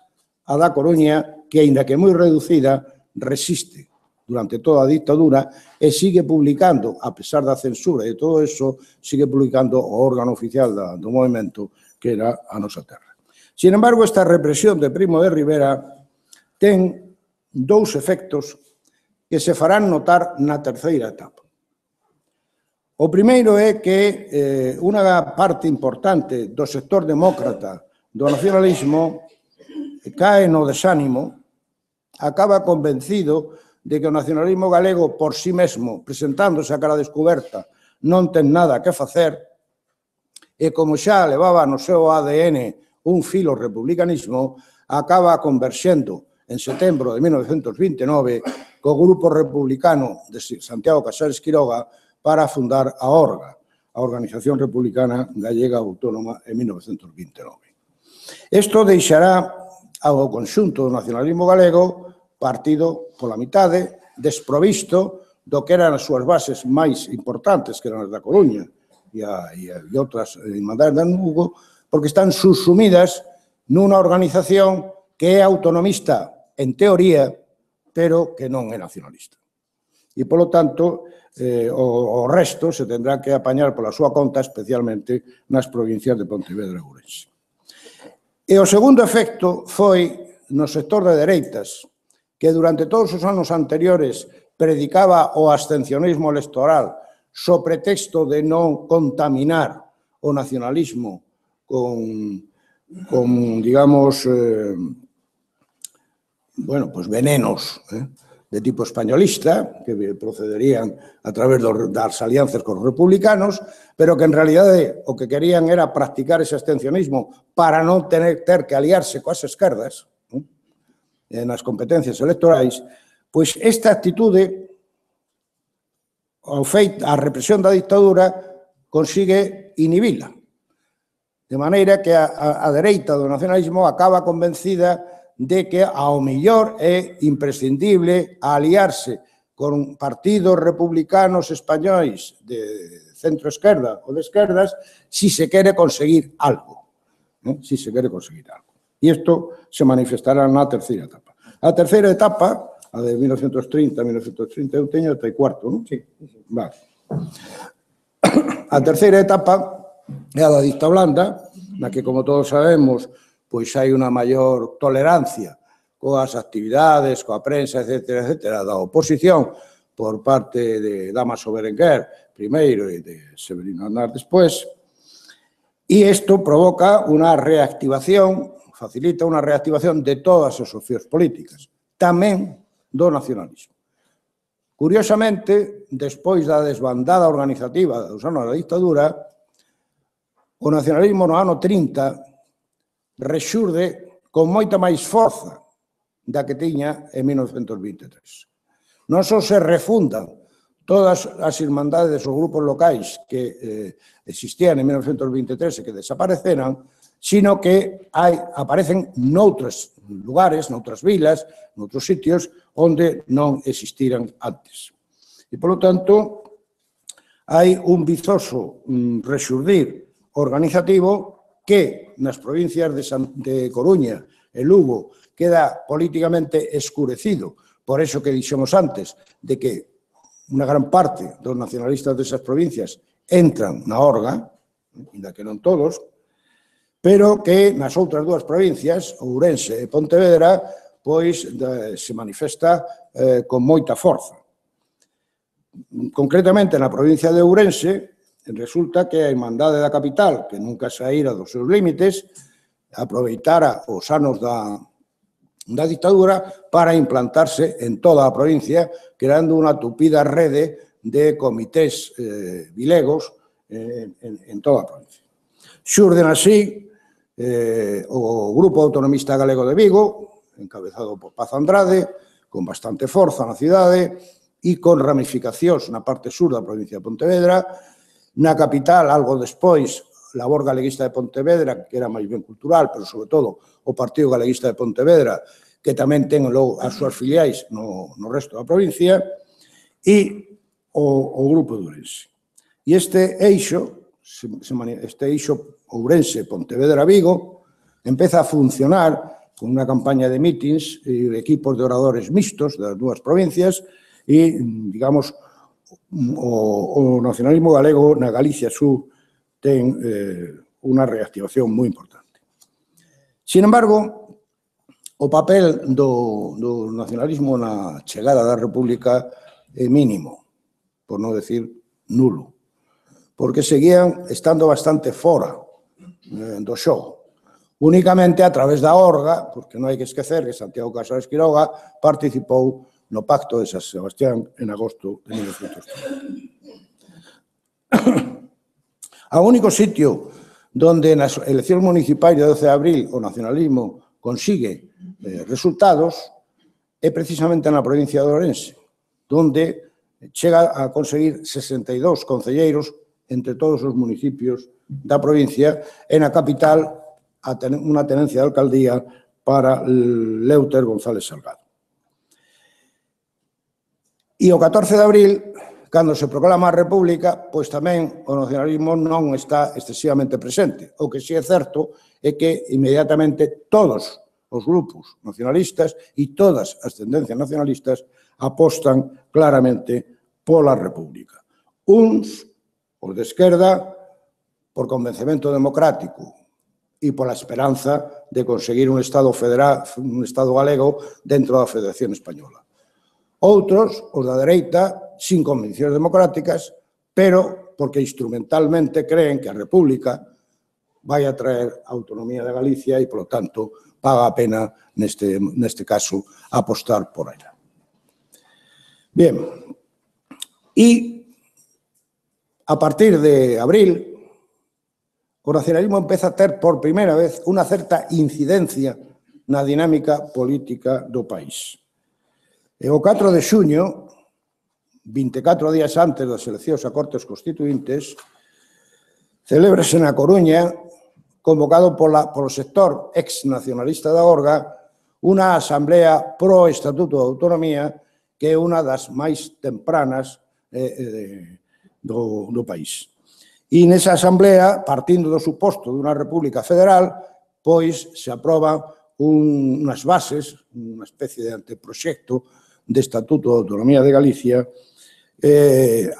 a da Coruña, que, aínda que moi reducida, resiste durante toda a dictadura e sigue publicando, a pesar da censura e todo eso, sigue publicando o órgano oficial do movimento, que era a Nosa Terra. Sin embargo, esta represión de Primo de Rivera ten dous efectos que se farán notar na terceira etapa. O primeiro é que unha parte importante do sector demócrata do nacionalismo cae no desánimo, acaba convencido de que o nacionalismo galego por sí mesmo, presentándose a cara descoberta, non ten nada que facer, e como xa levaba no seu ADN un filo republicanismo, acaba converxendo en setembro de 1929 co grupo republicano de Santiago Casares Quiroga para fundar a ORGA, a Organización Republicana Gallega Autónoma, en 1929. Isto deixará ao conxunto do nacionalismo galego partido pola mitade, desprovisto do que eran as súas bases máis importantes, que eran as da Coruña e outras irmandades de Lugo, porque están subsumidas nunha organización que é autonomista en teoría, pero que non é nacionalista. E, polo tanto, o resto se tendrá que apañar pola súa conta, especialmente nas provincias de Pontevedra e Ourense. E o segundo efecto foi no sector de dereitas, que durante todos os anos anteriores predicaba o abstencionismo electoral so pretexto de non contaminar o nacionalismo con digamos, bueno, pues venenos, de tipo españolista, que procederían a través das alianzas con os republicanos, pero que en realidade o que querían era practicar ese abstencionismo para non ter que aliarse coas esquerdas nas competencias electorais, pois esta actitude, a represión da dictadura, consigue inhibila. De maneira que a dereita do nacionalismo acaba convencida de que ao mellor é imprescindible aliarse con partidos republicanos españois de centro-esquerda ou de esquerdas si se quere conseguir algo. Si se quere conseguir algo. E isto se manifestará na terceira etapa. A terceira etapa, a de 1930 a 1931, teño até cuarto, non? Sí. Vale. A terceira etapa é a da dicta blanda, na que, como todos sabemos, pois hai unha maior tolerancia coas actividades, coa prensa, etc., da oposición por parte de Dámaso Berenguer primeiro e de Severino Aznar despois, e isto provoca unha reactivación, facilita unha reactivación de todas as opcións políticas, tamén do nacionalismo. Curiosamente, despois da desbandada organizativa dos anos da dictadura, o nacionalismo no ano 30 rexurde con moita máis forza da que tiña en 1923. Non só se refundan todas as irmandades ou grupos locais que existían en 1923 e que desapareceran, sino que aparecen noutros lugares, noutras vilas, noutros sitios onde non existiran antes. E, polo tanto, hai un vizoso rexurdir organizativo que nas provincias de Coruña e Lugo queda políticamente escurecido, por eso que dixemos antes, de que unha gran parte dos nacionalistas desas provincias entran na orga, ainda que non todos, pero que nas outras dúas provincias, Ourense e Pontevedra, pois se manifesta con moita forza. Concretamente, na provincia de Ourense, resulta que a Irmandade da Capital, que nunca saíra dos seus límites, aproveitara os anos da dictadura para implantarse en toda a provincia, creando unha tupida rede de comités vilegos en toda a provincia. Xurden así o Grupo Autonomista Galego de Vigo, encabezado por Paz Andrade, con bastante forza na cidade e con ramificacións na parte sur da provincia de Pontevedra. Na capital, algo despois, Labor Galeguista de Pontevedra, que era máis ben cultural, pero sobre todo o Partido Galeguista de Pontevedra, que tamén ten as súas filiais no resto da provincia, e o Grupo de Ourense. E este eixo Ourense, Pontevedra, Vigo, empeza a funcionar con unha campaña de mítins e equipos de oradores mixtos das dúas provincias e, digamos, o nacionalismo galego na Galicia Sur ten unha reactivación moi importante. Sin embargo, o papel do nacionalismo na chegada da República é mínimo, por non decir nulo, porque seguían estando bastante fora do xogo. Únicamente a través da orga, porque non hai que esquecer que Santiago Casares Quiroga participou no Pacto de San Sebastián en agosto de 1930. O único sitio donde nas eleccións municipais de 12 de abril o nacionalismo consigue resultados é precisamente na provincia de Ourense, donde chega a conseguir 62 concelleiros entre todos os municipios da provincia e na capital unha tenencia de alcaldía para Leuter González Salgado. E o 14 de abril, cando se proclama a República, pois tamén o nacionalismo non está excesivamente presente. O que si é certo é que inmediatamente todos os grupos nacionalistas e todas as tendencias nacionalistas apostan claramente pola República. Uns, os de esquerda, por convencemento democrático e pola esperanza de conseguir un Estado federal, un Estado galego dentro da Federación Española. Outros, os da dereita, sin conviccións democráticas, pero porque instrumentalmente creen que a República vai a traer a autonomía de Galicia e, polo tanto, paga a pena, neste caso, apostar por ela. Bien, e a partir de abril, o nacionalismo empeza a ter por primeira vez unha certa incidencia na dinámica política do país. E o 4 de xuño, 24 días antes das eleccións a Cortes Constituíntes, celébrase na Coruña, convocado polo sector ex-nacionalista da Orga, unha asamblea pro Estatuto de Autonomía que é unha das máis tempranas do país. E nesa asamblea, partindo do suposto dunha república federal, pois se aproba unhas bases, unha especie de anteproxecto de Estatuto de Autonomía de Galicia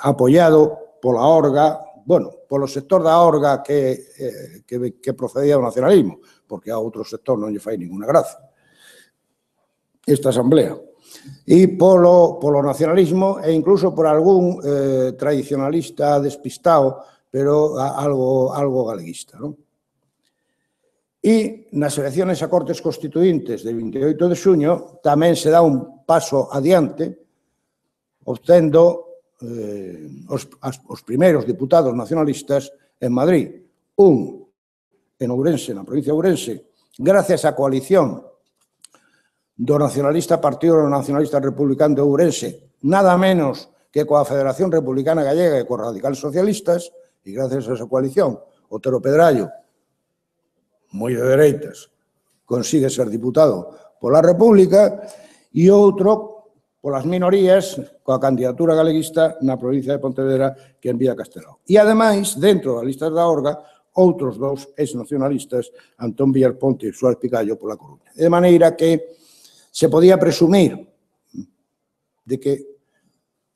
apoiado pola Orga, bueno, polo sector da Orga que procedía do nacionalismo, porque a outro sector non lle fai ninguna gracia esta asamblea, e polo nacionalismo e incluso por algún tradicionalista despistado, pero algo galeguista, non? E nas elecciones a Cortes Constituintes de 28 de xuño tamén se dá un paso adiante, obtendo os primeiros diputados nacionalistas en Madrid, un en Ourense, na provincia de Ourense, gracias á coalición do nacionalista Partido Nacionalista Republicano de Ourense, nada menos que coa Federación Republicana Gallega e coa Radicales Socialistas, e gracias a esa coalición, Otero Pedrallo, moi de dereitas, consigue ser diputado pola República, e outro polas minorías, coa candidatura galeguista na provincia de Pontevedra que envía Castelao. E, ademais, dentro das listas da Orga, outros dous ex-nacionalistas, Antón Villarponte e Suárez Picallo, pola Coruña. De maneira que se podía presumir de que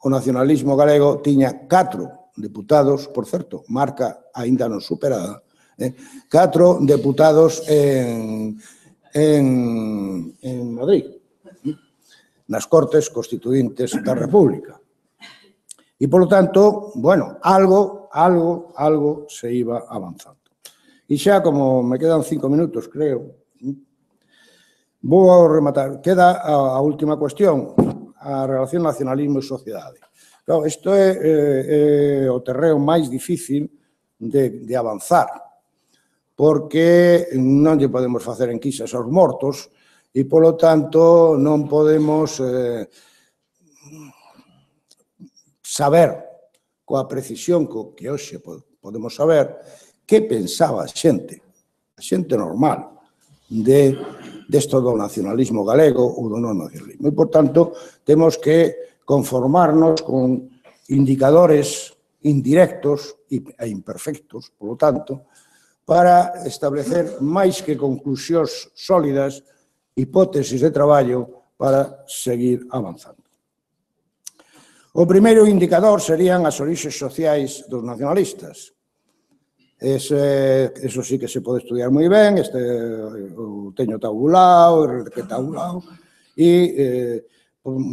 o nacionalismo galego tiña 4 diputados, por certo, marca aínda non superada, 4 deputados en Madrid, nas Cortes Constituintes da República. E, polo tanto, bueno, algo se iba avanzando. E xa, como me quedan 5 minutos, creo, vou rematar. Queda a última cuestión, a relación nacionalismo e sociedade. Claro, isto é o terreo máis difícil de avanzar, porque non lle podemos facer enquisas aos mortos e, polo tanto, non podemos saber coa precisión que hoxe podemos saber que pensaba a xente normal desto do nacionalismo galego ou do non nacionalismo. E, por tanto, temos que conformarnos con indicadores indirectos e imperfectos, polo tanto, para establecer máis que conclusións sólidas, hipótesis de traballo para seguir avanzando. O primeiro indicador serían as orixes sociais dos nacionalistas. Eso sí que se pode estudiar moi ben, o teño tabulado, e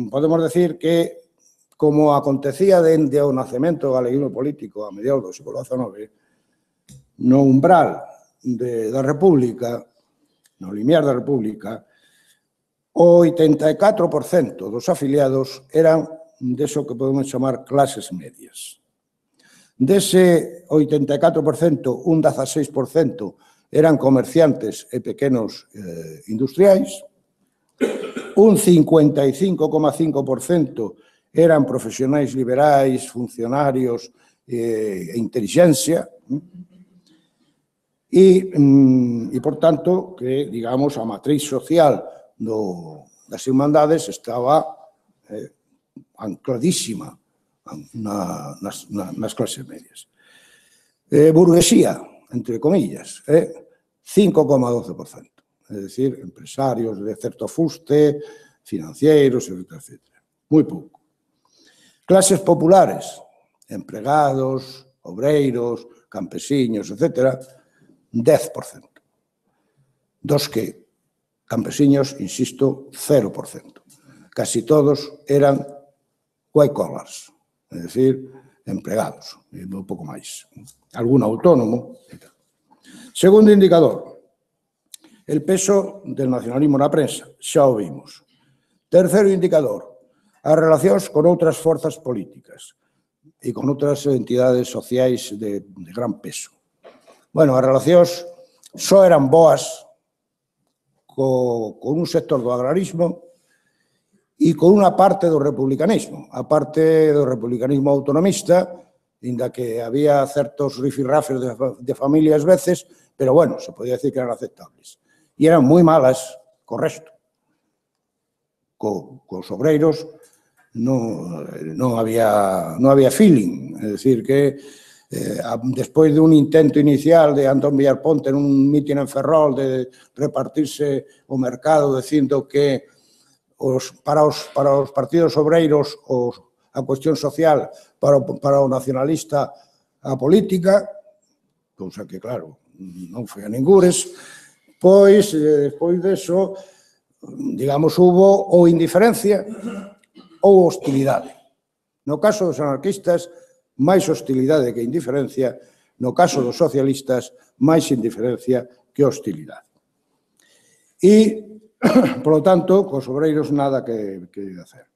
podemos decir que, como acontecía dende o nacemento do galeguismo político a mediados do século XIX, no umbral da República, no limiar da República, o 84% dos afiliados eran deso que podemos chamar clases medias. Dese 84%, un 16% eran comerciantes e pequenos industriais, un 55,5% eran profesionais liberais, funcionarios e intelixencia, e, por tanto, que, digamos, a matriz social das irmandades estaba ancladísima nas clases medias. Burguesía, entre comillas, 5,12%, é dicir, empresarios de certo fuste, financeiros, etc. Moi pouco. Clases populares, empregados, obreiros, campesiños, etc., 10%. Dos que campesiños, insisto, 0%. Casi todos eran white collars, é dicir, empregados, e un pouco máis. Algún autónomo. Segundo indicador, el peso del nacionalismo na prensa, xa o vimos. Terceiro indicador, as relacións con outras forzas políticas e con outras entidades sociais de gran peso. Bueno, as relacións só eran boas con un sector do agrarismo e con unha parte do republicanismo. A parte do republicanismo autonomista, inda que había certos rifirrafes de familias veces, pero, bueno, se podía decir que eran aceptables. E eran moi malas co resto. Cos obreiros non había feeling, é dicir que despois de un intento inicial de Antón Villarponte nun mitin en Ferrol de repartirse o mercado dicindo que para os partidos obreiros a cuestión social, para o nacionalista a política, cousa que, claro, non foi a ningures, pois, despois deso, digamos, hubo ou indiferencia ou hostilidade. No caso dos anarquistas, máis hostilidade que indiferencia, no caso dos socialistas, máis indiferencia que hostilidade. E, polo tanto, cos obreiros nada que hacer.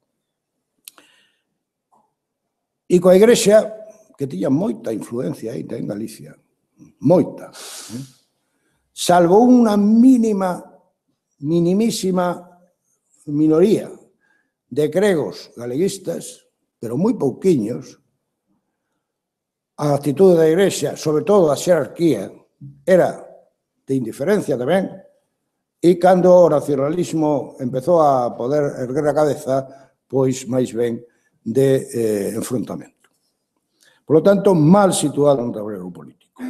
E coa Igrexa, que tiña moita influencia aí en Galicia, moita, salvo unha minimísima minoría de gregos galeguistas, pero moi pouquiños, a actitude da Igrexa, sobre todo a xerarquía, era de indiferencia tamén, e cando o nacionalismo empezou a poder erguer a cabeza, pois máis ben de enfrontamento. Por lo tanto, mal situado no tablero político.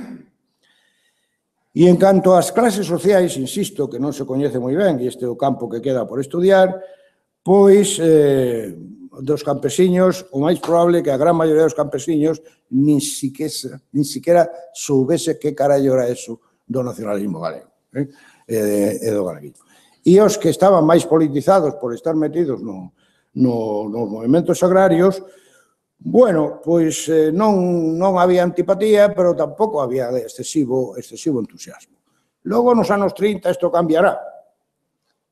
E en canto ás clases sociais, insisto, que non se coñece moi ben, e este é o campo que queda por estudiar, pois dos campesiños, o máis probable que a gran maioría dos campesiños nin siquiera soubese que carallo era eso do nacionalismo galego, e do galeguismo. E os que estaban máis politizados por estar metidos nos movimentos agrarios, bueno, pois non había antipatía, pero tampouco había excesivo entusiasmo. Logo, nos anos 30, isto cambiará.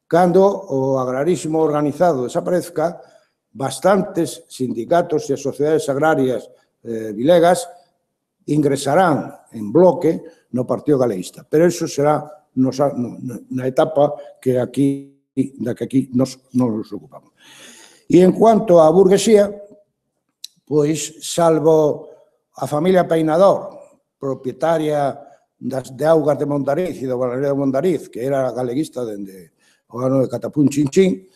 Cando o agrarismo organizado desaparezca, bastantes sindicatos e sociedades agrarias vilegas ingresarán en bloque no Partido Galeguista, pero iso será na etapa da que aquí nos ocupamos. E en cuanto á burguesía, pois, salvo a familia Peinador, propietaria de Augas de Mondariz e do Balneario de Mondariz, que era galeguista dende o ano de Catapún Chinchín,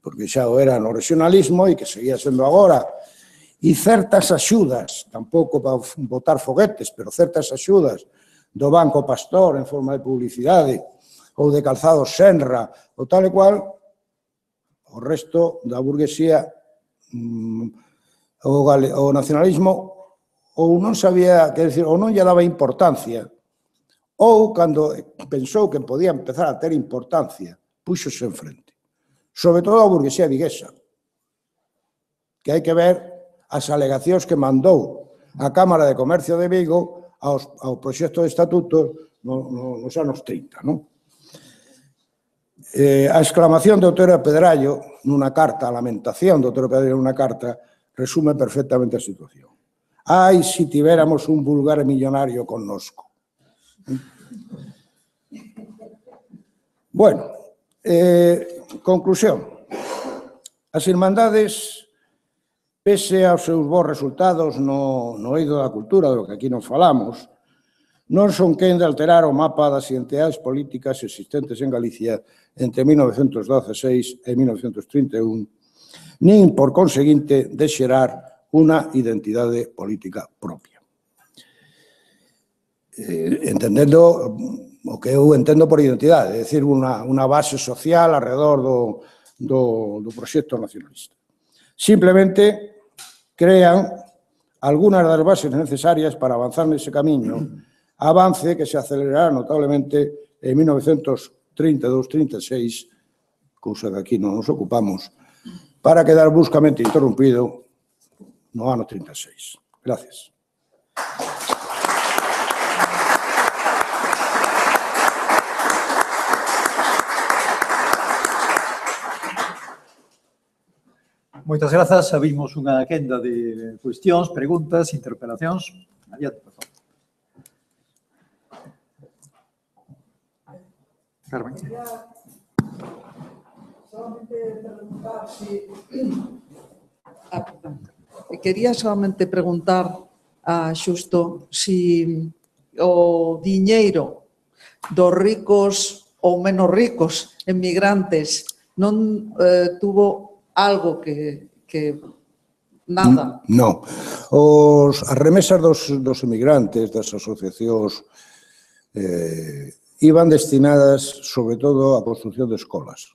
porque xa o era no regionalismo e que seguía sendo agora, e certas axudas, tampouco para botar foguetes, pero certas axudas do Banco Pastor en forma de publicidade ou de Calzados Senra ou tal e cual, o resto da burguesía, o nacionalismo, ou non sabía, quer dizer, ou non lle daba importancia, ou, cando pensou que podía empezar a ter importancia, puxose en frente. Sobre todo a burguesía viguesa, que hai que ver as alegacións que mandou a Cámara de Comercio de Vigo ao proxecto de estatuto nos anos 30, non? A exclamación de Otero Pedrallo nunha carta, a lamentación de Otero Pedrallo nunha carta, resume perfectamente a situación. Ai, si tivéramos un vulgar millonario connosco. Bueno, conclusión. As irmandades, pese aos seus bons resultados no eido da cultura, do que aquí nos falamos, non son quen de alterar o mapa das identidades políticas existentes en Galicia entre 1916 e 1931, nin, por conseguinte, de xerar unha identidade política propia. Entendendo o que eu entendo por identidade, é dicir, unha base social alrededor do proxecto nacionalista. Simplemente crean algunhas das bases necesarias para avanzar nese camiño, avance que se acelerará notablemente en 1932-36, cousa que aquí non nos ocupamos, para quedar bruscamente interrompido no ano 36. Gracias. Moitas grazas. Abrimos unha quenda de cuestións, preguntas, interpelacións. Adiante, por favor. Carmen. Quería solamente preguntar a Xusto si o diñeiro dos ricos ou menos ricos emigrantes non tuvo algo que Nada. Non. As remesas dos emigrantes, das asociacións, iban destinadas, sobre todo, á construción de escolas.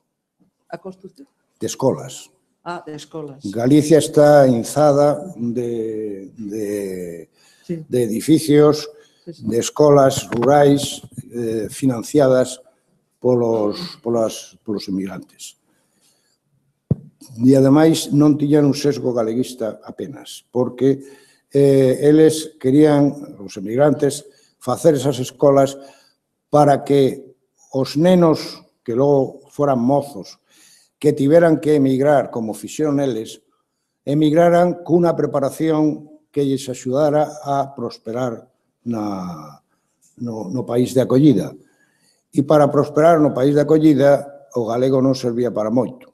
A construcción? De escolas. Ah, de escolas. Galicia está inzada de edificios, de escolas rurais financiadas polos emigrantes. E, ademais, non tiñan un sesgo galeguista apenas, porque eles querían, os emigrantes, facer esas escolas para que os nenos que logo foran mozos, que tiveran que emigrar, como fixeron eles, emigraran cunha preparación que lles axudara a prosperar no país de acollida. E para prosperar no país de acollida, o galego non servía para moito.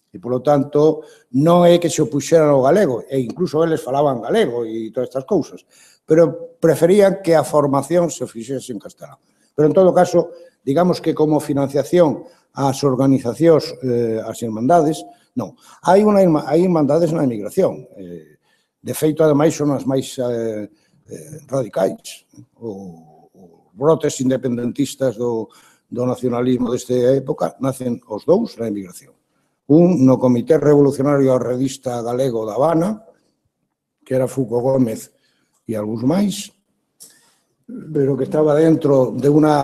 E, polo tanto, non é que se opuxeran ao galego, e incluso eles falaban galego e todas estas cousas, pero preferían que a formación se fixese en castelán. Pero, en todo caso, digamos que como financiación ás organizacións, ás irmandades, non. Hai irmandades na emigración. De feito, ademais, son as máis radicais. Os brotes independentistas do nacionalismo desta época nacen os dous na emigración. Un no Comité Revolucionario Arredista Galego da Habana, que era Fuco Gómez e algúns máis, pero que estaba dentro de unha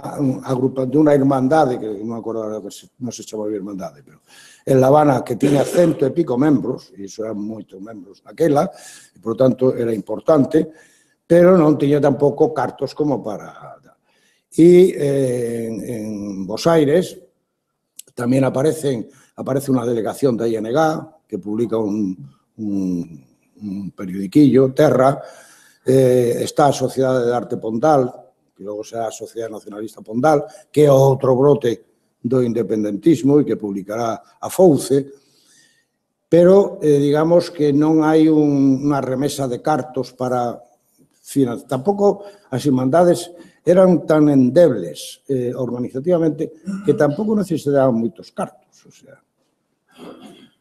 irmandade, que non me acordo agora, non se chamaba irmandade, pero en La Habana, que tiña 100 e pico membros, e iso eran moitos membros daquela, e, por tanto, era importante, pero non tiña tampouco cartos como para... E en Bos Aires tamén aparece unha delegación da ING que publica un periodiquillo, Terra, está a Sociedade de Arte Pondal, que logo será a Sociedade Nacionalista Pondal, que é outro brote do independentismo e que publicará a Fouce, pero digamos que non hai unha remesa de cartos para financiar. Tampouco as irmandades eran tan endebles organizativamente que tampouco necesitaban moitos cartos, o sea,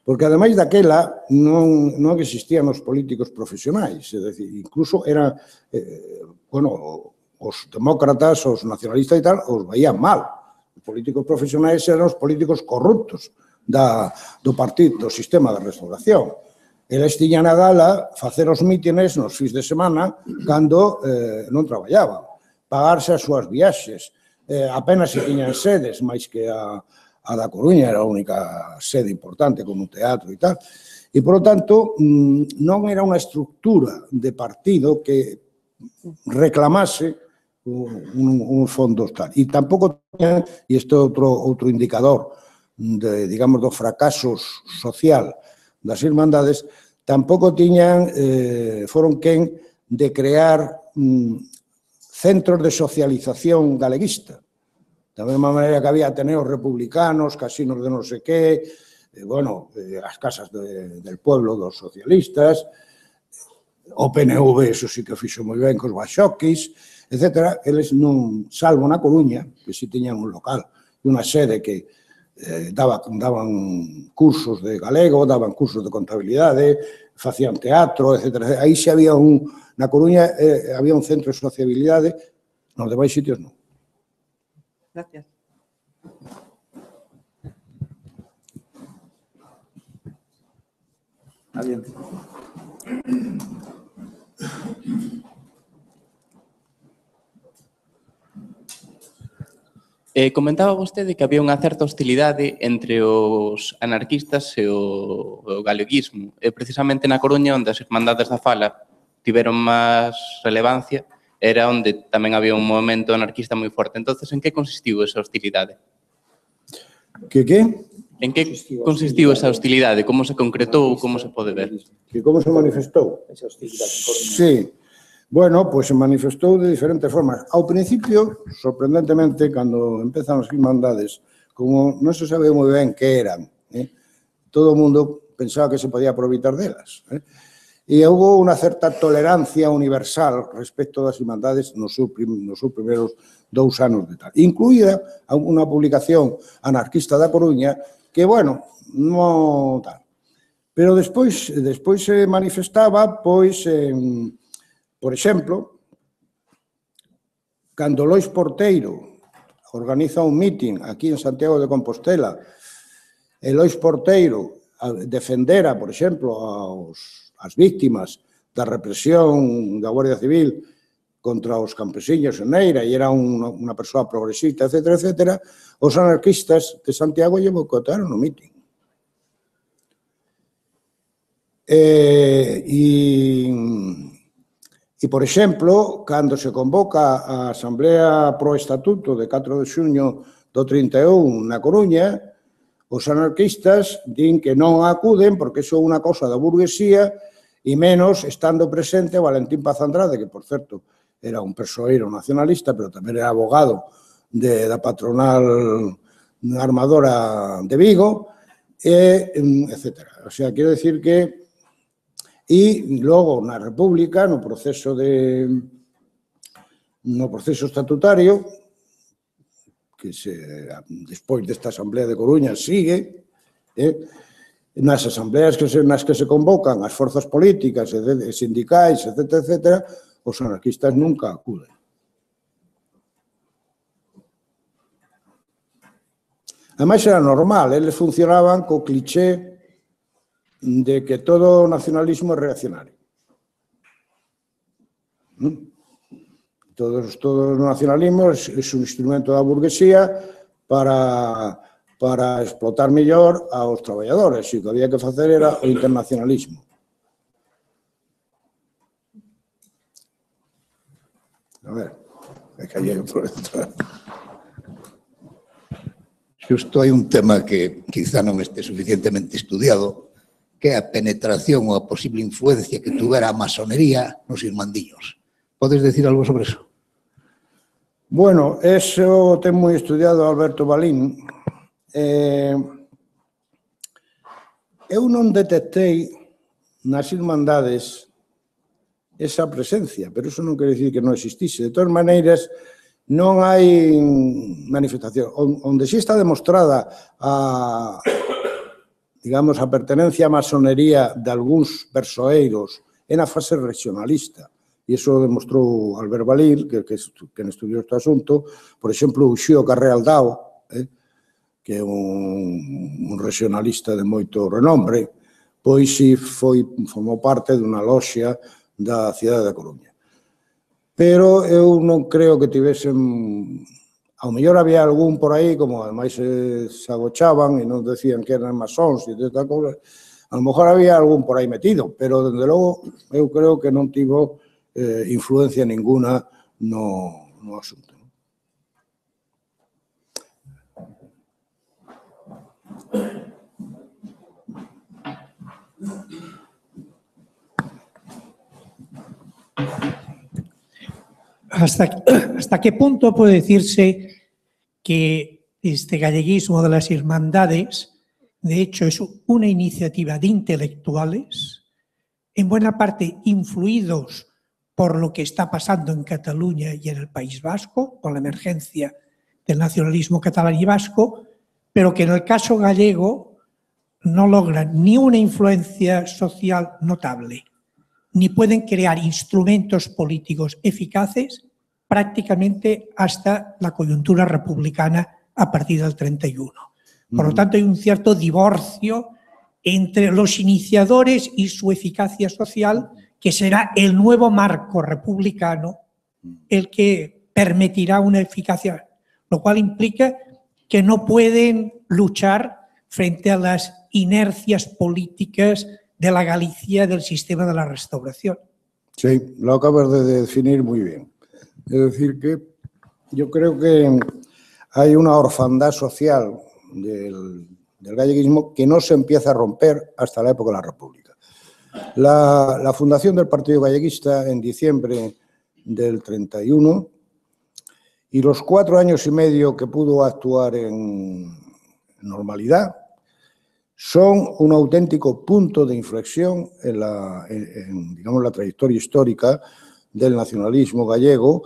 porque ademais daquela non existían os políticos profesionais, é dicir, incluso eran, os demócratas, os nacionalistas e tal, os veían mal. Os políticos profesionais eran os políticos corruptos do partido, do sistema de restauración. Eles tiñan a gala facer os mítines nos fins de semana cando non traballaban, pagarse as súas viaxes, apenas se tiñan sedes, máis que a da Coruña era a única sede importante como un teatro e tal, e, por lo tanto, non era unha estructura de partido que reclamase un fondos tal. E tampouco tiñan, e isto é outro indicador, digamos, do fracaso social das irmandades, tampouco tiñan, foron quen de crear centros de socialización galeguista. Da mesma maneira que había ateneos republicanos, casinos de non sei qué, as casas del pueblo dos socialistas, o PNV, eso sí que fixo moi ben, cos baxoquis, etc. Eles non, salvo na Coruña, que si tiñan un local e unha sede que daban cursos de galego, daban cursos de contabilidade, facían teatro, etc. Aí xa había na Coruña había un centro de sociabilidade, nos demais sitios non. Gracias. Adiante. Comentaba vostede que había unha certa hostilidade entre os anarquistas e o galeguismo. Precisamente na Coruña, onde as Irmandades da Fala tiveron máis relevancia, era onde tamén había un movimento anarquista moi forte. Entonces, en que consistiu esa hostilidade? Que? En que consistiu esa hostilidade? Como se concretou? Como se pode ver? Que como se manifestou? Esa hostilidade en Coruña. Sí. Bueno, pois se manifestou de diferentes formas. Ao principio, sorprendentemente, cando empezan as irmandades, como non se sabe moi ben que eran, todo o mundo pensaba que se podía aproveitar delas. E houve unha certa tolerancia universal respecto das irmandades nos seus primeiros 2 anos de tal. Incluída unha publicación anarquista da Coruña que, bueno, non tal. Pero despois se manifestaba, pois, por exemplo, cando Lois Porteiro organiza un mitin aquí en Santiago de Compostela, e Lois Porteiro defendera, por exemplo, as víctimas da represión da Guardia Civil contra os campesiños en Neira, e era unha persoa progresista, etcétera, etcétera, os anarquistas de Santiago lle boicotaron o mitin. E, por exemplo, cando se convoca a Asamblea pro Estatuto de 4 de xuño do 31 na Coruña, os anarquistas din que non acuden porque iso é unha cosa da burguesía e menos estando presente Valentín Paz Andrade, que, por certo, era un persoeiro nacionalista, pero tamén era abogado da patronal armadora de Vigo, etc. O sea, quero decir que e logo na República, no proceso estatutario, que despois desta Asamblea de Coruña sigue, nas asambleas nas que se convocan as forzas políticas e sindicais, etcétera, etcétera, os anarquistas nunca acuden. Ademais, era normal, eles funcionaban co cliché de que todo nacionalismo é reaccionario. Todo nacionalismo é un instrumento da burguesía para explotar mellor aos traballadores, e o que había que facer era o internacionalismo. A ver, me callei por dentro. Xusto hai un tema que quizá non este suficientemente estudiado, que é a penetración ou a posible influencia que tuvera a masonería nos irmandiños. Podes decir algo sobre eso? Bueno, eso ten moi estudiado Alberto Balín. Eu non detectei nas irmandades esa presencia, pero eso non quere dicir que non existise. De todas maneiras, non hai manifestación. Onde si está demostrada digamos, a pertenencia á masonería de algúns persoeiros é na fase regionalista. E iso demostrou Albert Balín, que estudiou este asunto. Por exemplo, o Xío Carreal Dao, que é un regionalista de moito renombre, pois si formou parte dunha loxia da cidade da Coruña. Pero eu non creo que tivesen... Ao mellor había algún por aí, como ademais se agochaban e non decían que eran masóns e tal cosa, a lo mejor había algún por aí metido, pero, dende logo, eu creo que non tivo influencia ninguna no asunto. ¿Hasta qué punto puede decirse que este galleguismo de las hermandades, de hecho, es una iniciativa de intelectuales, en buena parte influidos por lo que está pasando en Cataluña y en el País Vasco, con la emergencia del nacionalismo catalán y vasco, pero que en el caso gallego no logran ni una influencia social notable, ni pueden crear instrumentos políticos eficaces prácticamente hasta la coyuntura republicana a partir del 31. Por lo tanto, hay un cierto divorcio entre los iniciadores y su eficacia social, que será el nuevo marco republicano el que permitirá una eficacia, lo cual implica que no pueden luchar frente a las inercias políticas de la Galicia del sistema de la Restauración. Sí, lo acabas de definir muy bien. Es decir, que yo creo que hay una orfandad social del galleguismo que no se empieza a romper hasta la época de la República. La fundación del Partido Galleguista en diciembre del 31 y los 4 años y medio que pudo actuar en normalidad son un auténtico punto de inflexión en digamos, la trayectoria histórica del nacionalismo gallego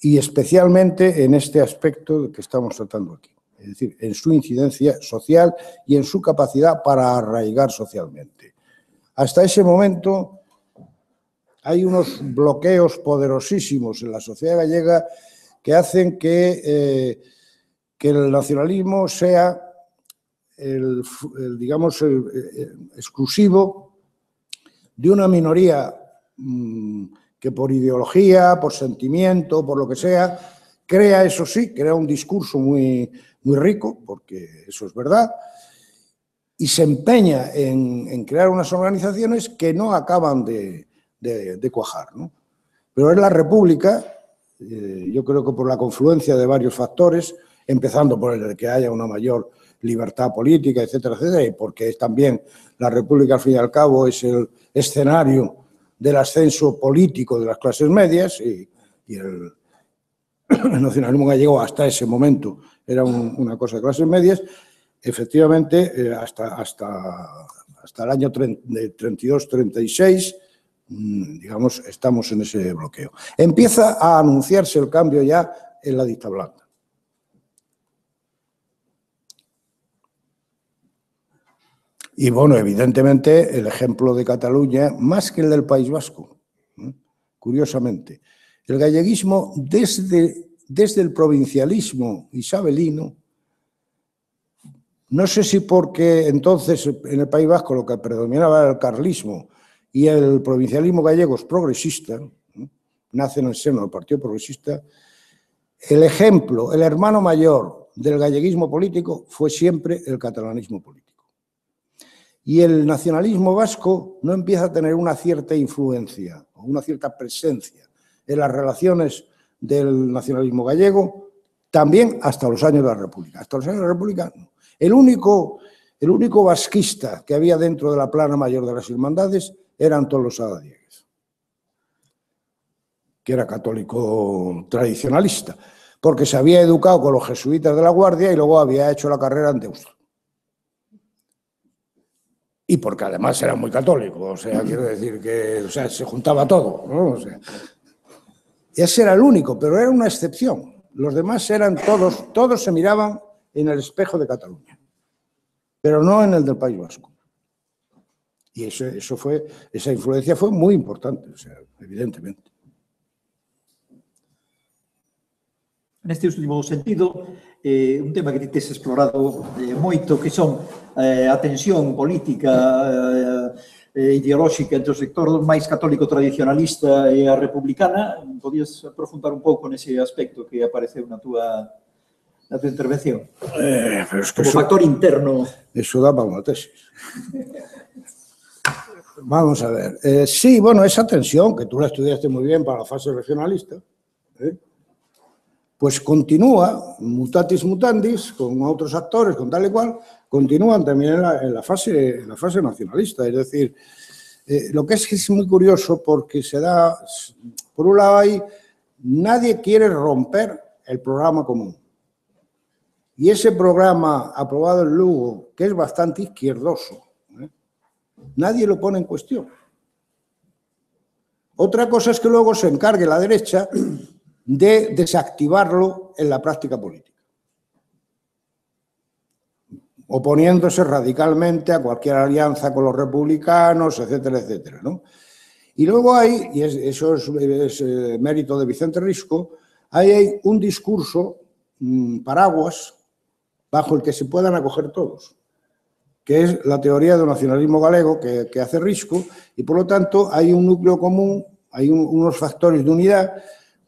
y especialmente en este aspecto que estamos tratando aquí. es decir, en su incidencia social y en su capacidad para arraigar socialmente. Hasta ese momento hay unos bloqueos poderosísimos en la sociedad gallega que hacen que el nacionalismo sea digamos, exclusivo de una minoría que por ideología, por sentimiento, por lo que sea, crea, eso sí, crea un discurso muy rico, porque eso es verdad, y se empeña en crear unas organizaciones que no acaban de cuajar, ¿no? Pero es la República, yo creo que por la confluencia de varios factores, empezando por el de que haya una mayor libertad política, etcétera, etcétera, y porque es también la República, al fin y al cabo, es el escenario del ascenso político de las clases medias y el nacionalismo gallego hasta ese momento era una cosa de clases medias. Efectivamente, hasta el año 32-36, digamos, estamos en ese bloqueo. Empieza a anunciarse el cambio ya en la dicta blanda. Y bueno, evidentemente el ejemplo de Cataluña, más que el del País Vasco, curiosamente, el galleguismo desde el provincialismo isabelino, no sé si porque entonces en el País Vasco lo que predominaba era el carlismo y el provincialismo gallego es progresista, nace en el seno del Partido Progresista, el ejemplo, el hermano mayor del galleguismo político fue siempre el catalanismo político. Y el nacionalismo vasco no empieza a tener una cierta influencia o una cierta presencia en las relaciones del nacionalismo gallego, también hasta los años de la República. Hasta los años de la República, no. El único vasquista que había dentro de la plana mayor de las Hermandades era Antón Losada Diegues, que era católico tradicionalista, porque se había educado con los jesuitas de la Guardia y luego había hecho la carrera en Deusto. Y porque además era muy católico, o sea, quiero decir que se juntaba todo, ¿no? O sea, ese era el único, pero era una excepción. Los demás eran todos se miraban en el espejo de Cataluña, pero no en el del País Vasco. Y esa influencia fue muy importante, o sea, evidentemente. Neste último sentido, un tema que ti tes explorado moito, que son a tensión política ideolóxica entre o sector máis católico tradicionalista e a republicana. Podías aprofundar un pouco nese aspecto que apareceu na tua intervención? Pero es que como factor interno. Eso da para una tesis. Vamos a ver. Sí, bueno, esa tensión, que tú la estudiaste muy bien para la fase regionalista, pues continúa, mutatis mutandis, con otros actores, con tal y cual, continúan también en la fase nacionalista. Es decir, lo que es muy curioso porque se da, por un lado nadie quiere romper el programa común. Y ese programa aprobado en Lugo, que es bastante izquierdoso, nadie lo pone en cuestión. Otra cosa es que luego se encargue la derecha de desactivarlo en la práctica política, oponiéndose radicalmente a cualquier alianza con los republicanos, etcétera, etcétera, ¿no? Y luego y eso es mérito de Vicente Risco, hay un discurso paraguas bajo el que se puedan acoger todos, que es la teoría del nacionalismo galego que hace Risco, y por lo tanto hay un núcleo común, hay unos factores de unidad,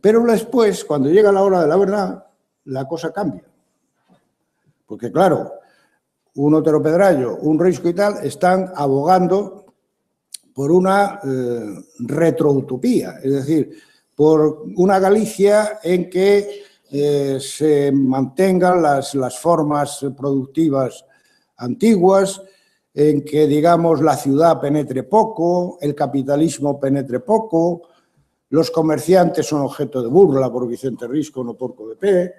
pero después, cuando llega la hora de la verdad, la cosa cambia. Porque claro, un Otero Pedrayo, un Risco y tal, están abogando por una retroutopía, es decir, por una Galicia en que se mantengan las formas productivas antiguas, en que, digamos, la ciudad penetre poco, el capitalismo penetre poco, los comerciantes son objeto de burla por Vicente Risco, no por CODEP,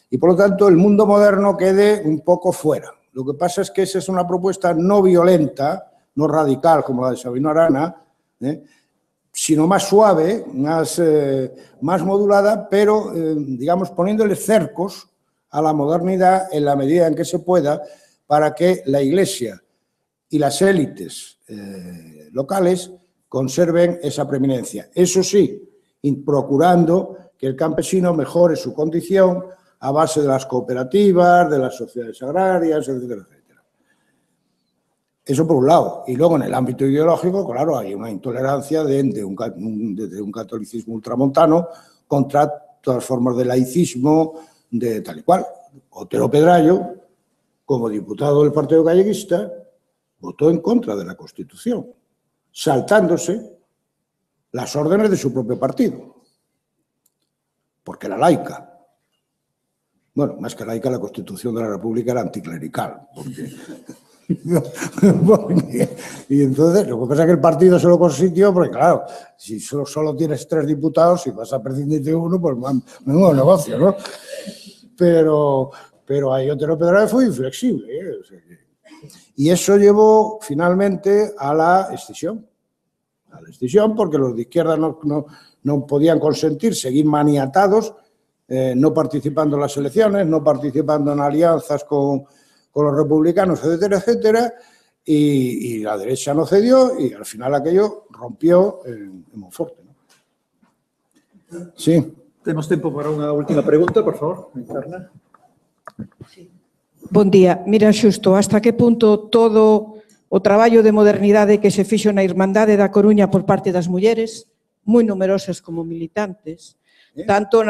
y por lo tanto el mundo moderno quede un poco fuera. Lo que pasa es que esa es una propuesta no violenta, no radical como la de Sabino Arana, sino más suave, más modulada, pero, digamos, poniéndole cercos a la modernidad en la medida en que se pueda para que la Iglesia y las élites locales conserven esa preeminencia. Eso sí, procurando que el campesino mejore su condición a base de las cooperativas, de las sociedades agrarias, etcétera, etcétera. Eso por un lado. Y luego en el ámbito ideológico, claro, hay una intolerancia desde un catolicismo ultramontano contra todas formas de laicismo, de tal y cual. Otero Pedrayo, como diputado del Partido Galleguista, votó en contra de la Constitución, saltándose las órdenes de su propio partido, porque era laica. Bueno, más que laica, la Constitución de la República era anticlerical. Y entonces, lo que pasa es que el partido se lo consintió, porque claro, si solo tienes 3 diputados, si vas a prescindir de uno, pues menudo negocio, ¿no? Pero ahí Otero Pedrayo fue inflexible, ¿eh? O sea y eso llevó finalmente a la escisión. A la escisión porque los de izquierda no podían consentir seguir maniatados, no participando en las elecciones, no participando en alianzas con los republicanos, etcétera, etcétera, y la derecha no cedió y al final aquello rompió en Monforte, ¿no? Sí. Temos tempo para unha última pregunta, por favor, Encarna. Bon día. Mira, xusto, hasta que punto todo o traballo de modernidade que se fixo na Irmandade da Coruña por parte das mulleres, moi numerosas como militantes, tanto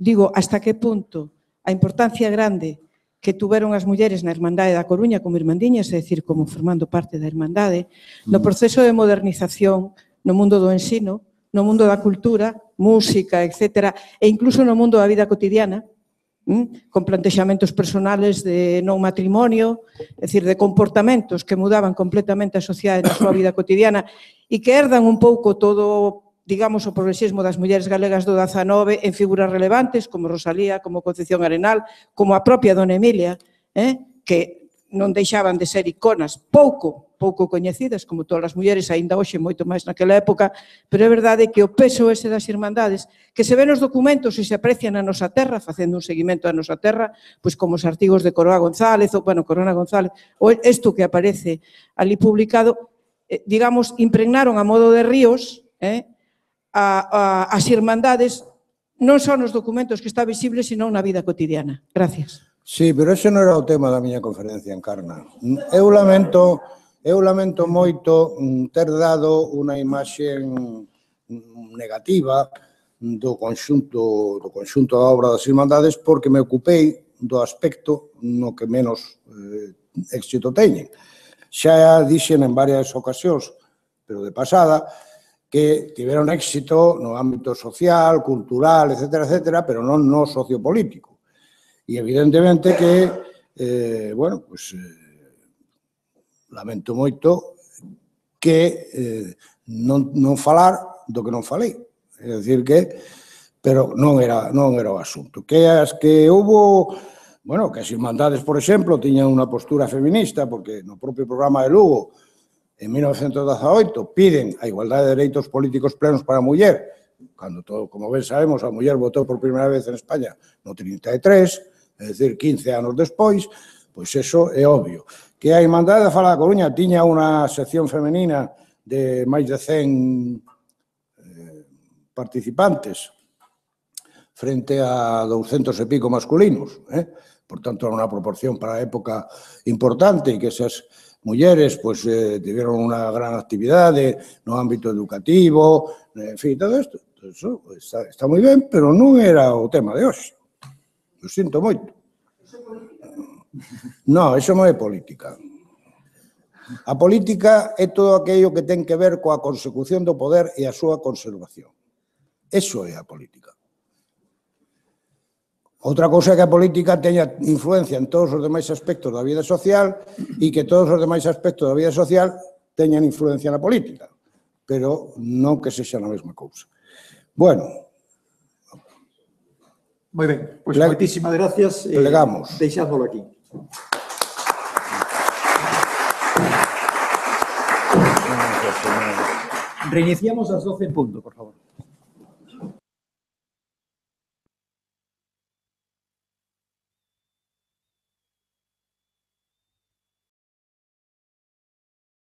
digo, hasta que punto a importancia grande que tuveron as mulleres na Irmandade da Coruña como irmandiñas, é dicir, como formando parte da Irmandade, no proceso de modernización no mundo do ensino, no mundo da cultura, música, etc., e incluso no mundo da vida cotidiana, con plantexamentos personales de non matrimonio, é dicir, de comportamentos que mudaban completamente a sociedade na súa vida cotidiana e que herdan un pouco todo, digamos, o progresismo das mulleres galegas do 19 en figuras relevantes como Rosalía, como Concepción Arenal, como a propia Dona Emilia, que non deixaban de ser iconas pouco coñecidas, como todas as mulleres, aínda hoxe moito máis naquela época, pero é verdade que o peso ese das irmandades, que se ven nos documentos e se aprecia na nosa terra, facendo un seguimento da nosa terra, pois como os artigos de Corona González, Corona González, ou isto que aparece ali publicado, digamos, impregnaron a modo de ríos, as irmandades, non son os documentos que está visible, sino na vida cotidiana. Gracias. Sí, pero ese non era o tema da miña conferencia, Encarna. Eu lamento moito ter dado unha imaxe negativa do conxunto da obra das Irmandades porque me ocupei do aspecto no que menos éxito teñen. Xa dixen en varias ocasións, pero de pasada, que tiveron éxito no ámbito social, cultural, etcétera, etcétera, pero non no sociopolítico. E evidentemente que, lamento moito que non falar do que non falei. É dicir que, pero non era o asunto. Que as que houve, que as Irmandades, por exemplo, tiñan unha postura feminista, porque no propio programa de Lugo, en 1918, piden a igualdade de dereitos políticos plenos para a muller, cando, como ben sabemos, a muller votou por primeira vez en España no 33, é dicir, 15 anos despois, pois eso é obvio. Que a Irmandade da Fala da Coruña tiña unha sección femenina de máis de 100 participantes frente a 200 e pico masculinos. Por tanto, era unha proporción para a época importante e que esas mulleres tiveron unha gran actividade no ámbito educativo, en fin, todo isto. Eso está moi ben, pero non era o tema de hoxe. Lo sinto moito. Non, eso non é política. A política é todo aquello que ten que ver coa consecución do poder e a súa conservación. Eso é a política. Outra cousa é que a política teña influencia en todos os demais aspectos da vida social e que todos os demais aspectos da vida social teñan influencia na política, pero non que sexa a mesma cousa. Bueno. Moi ben, pois moitísimas gracias. Plegamos. Deixámoslo aquí. Reiniciamos ás 12 en punto, por favor.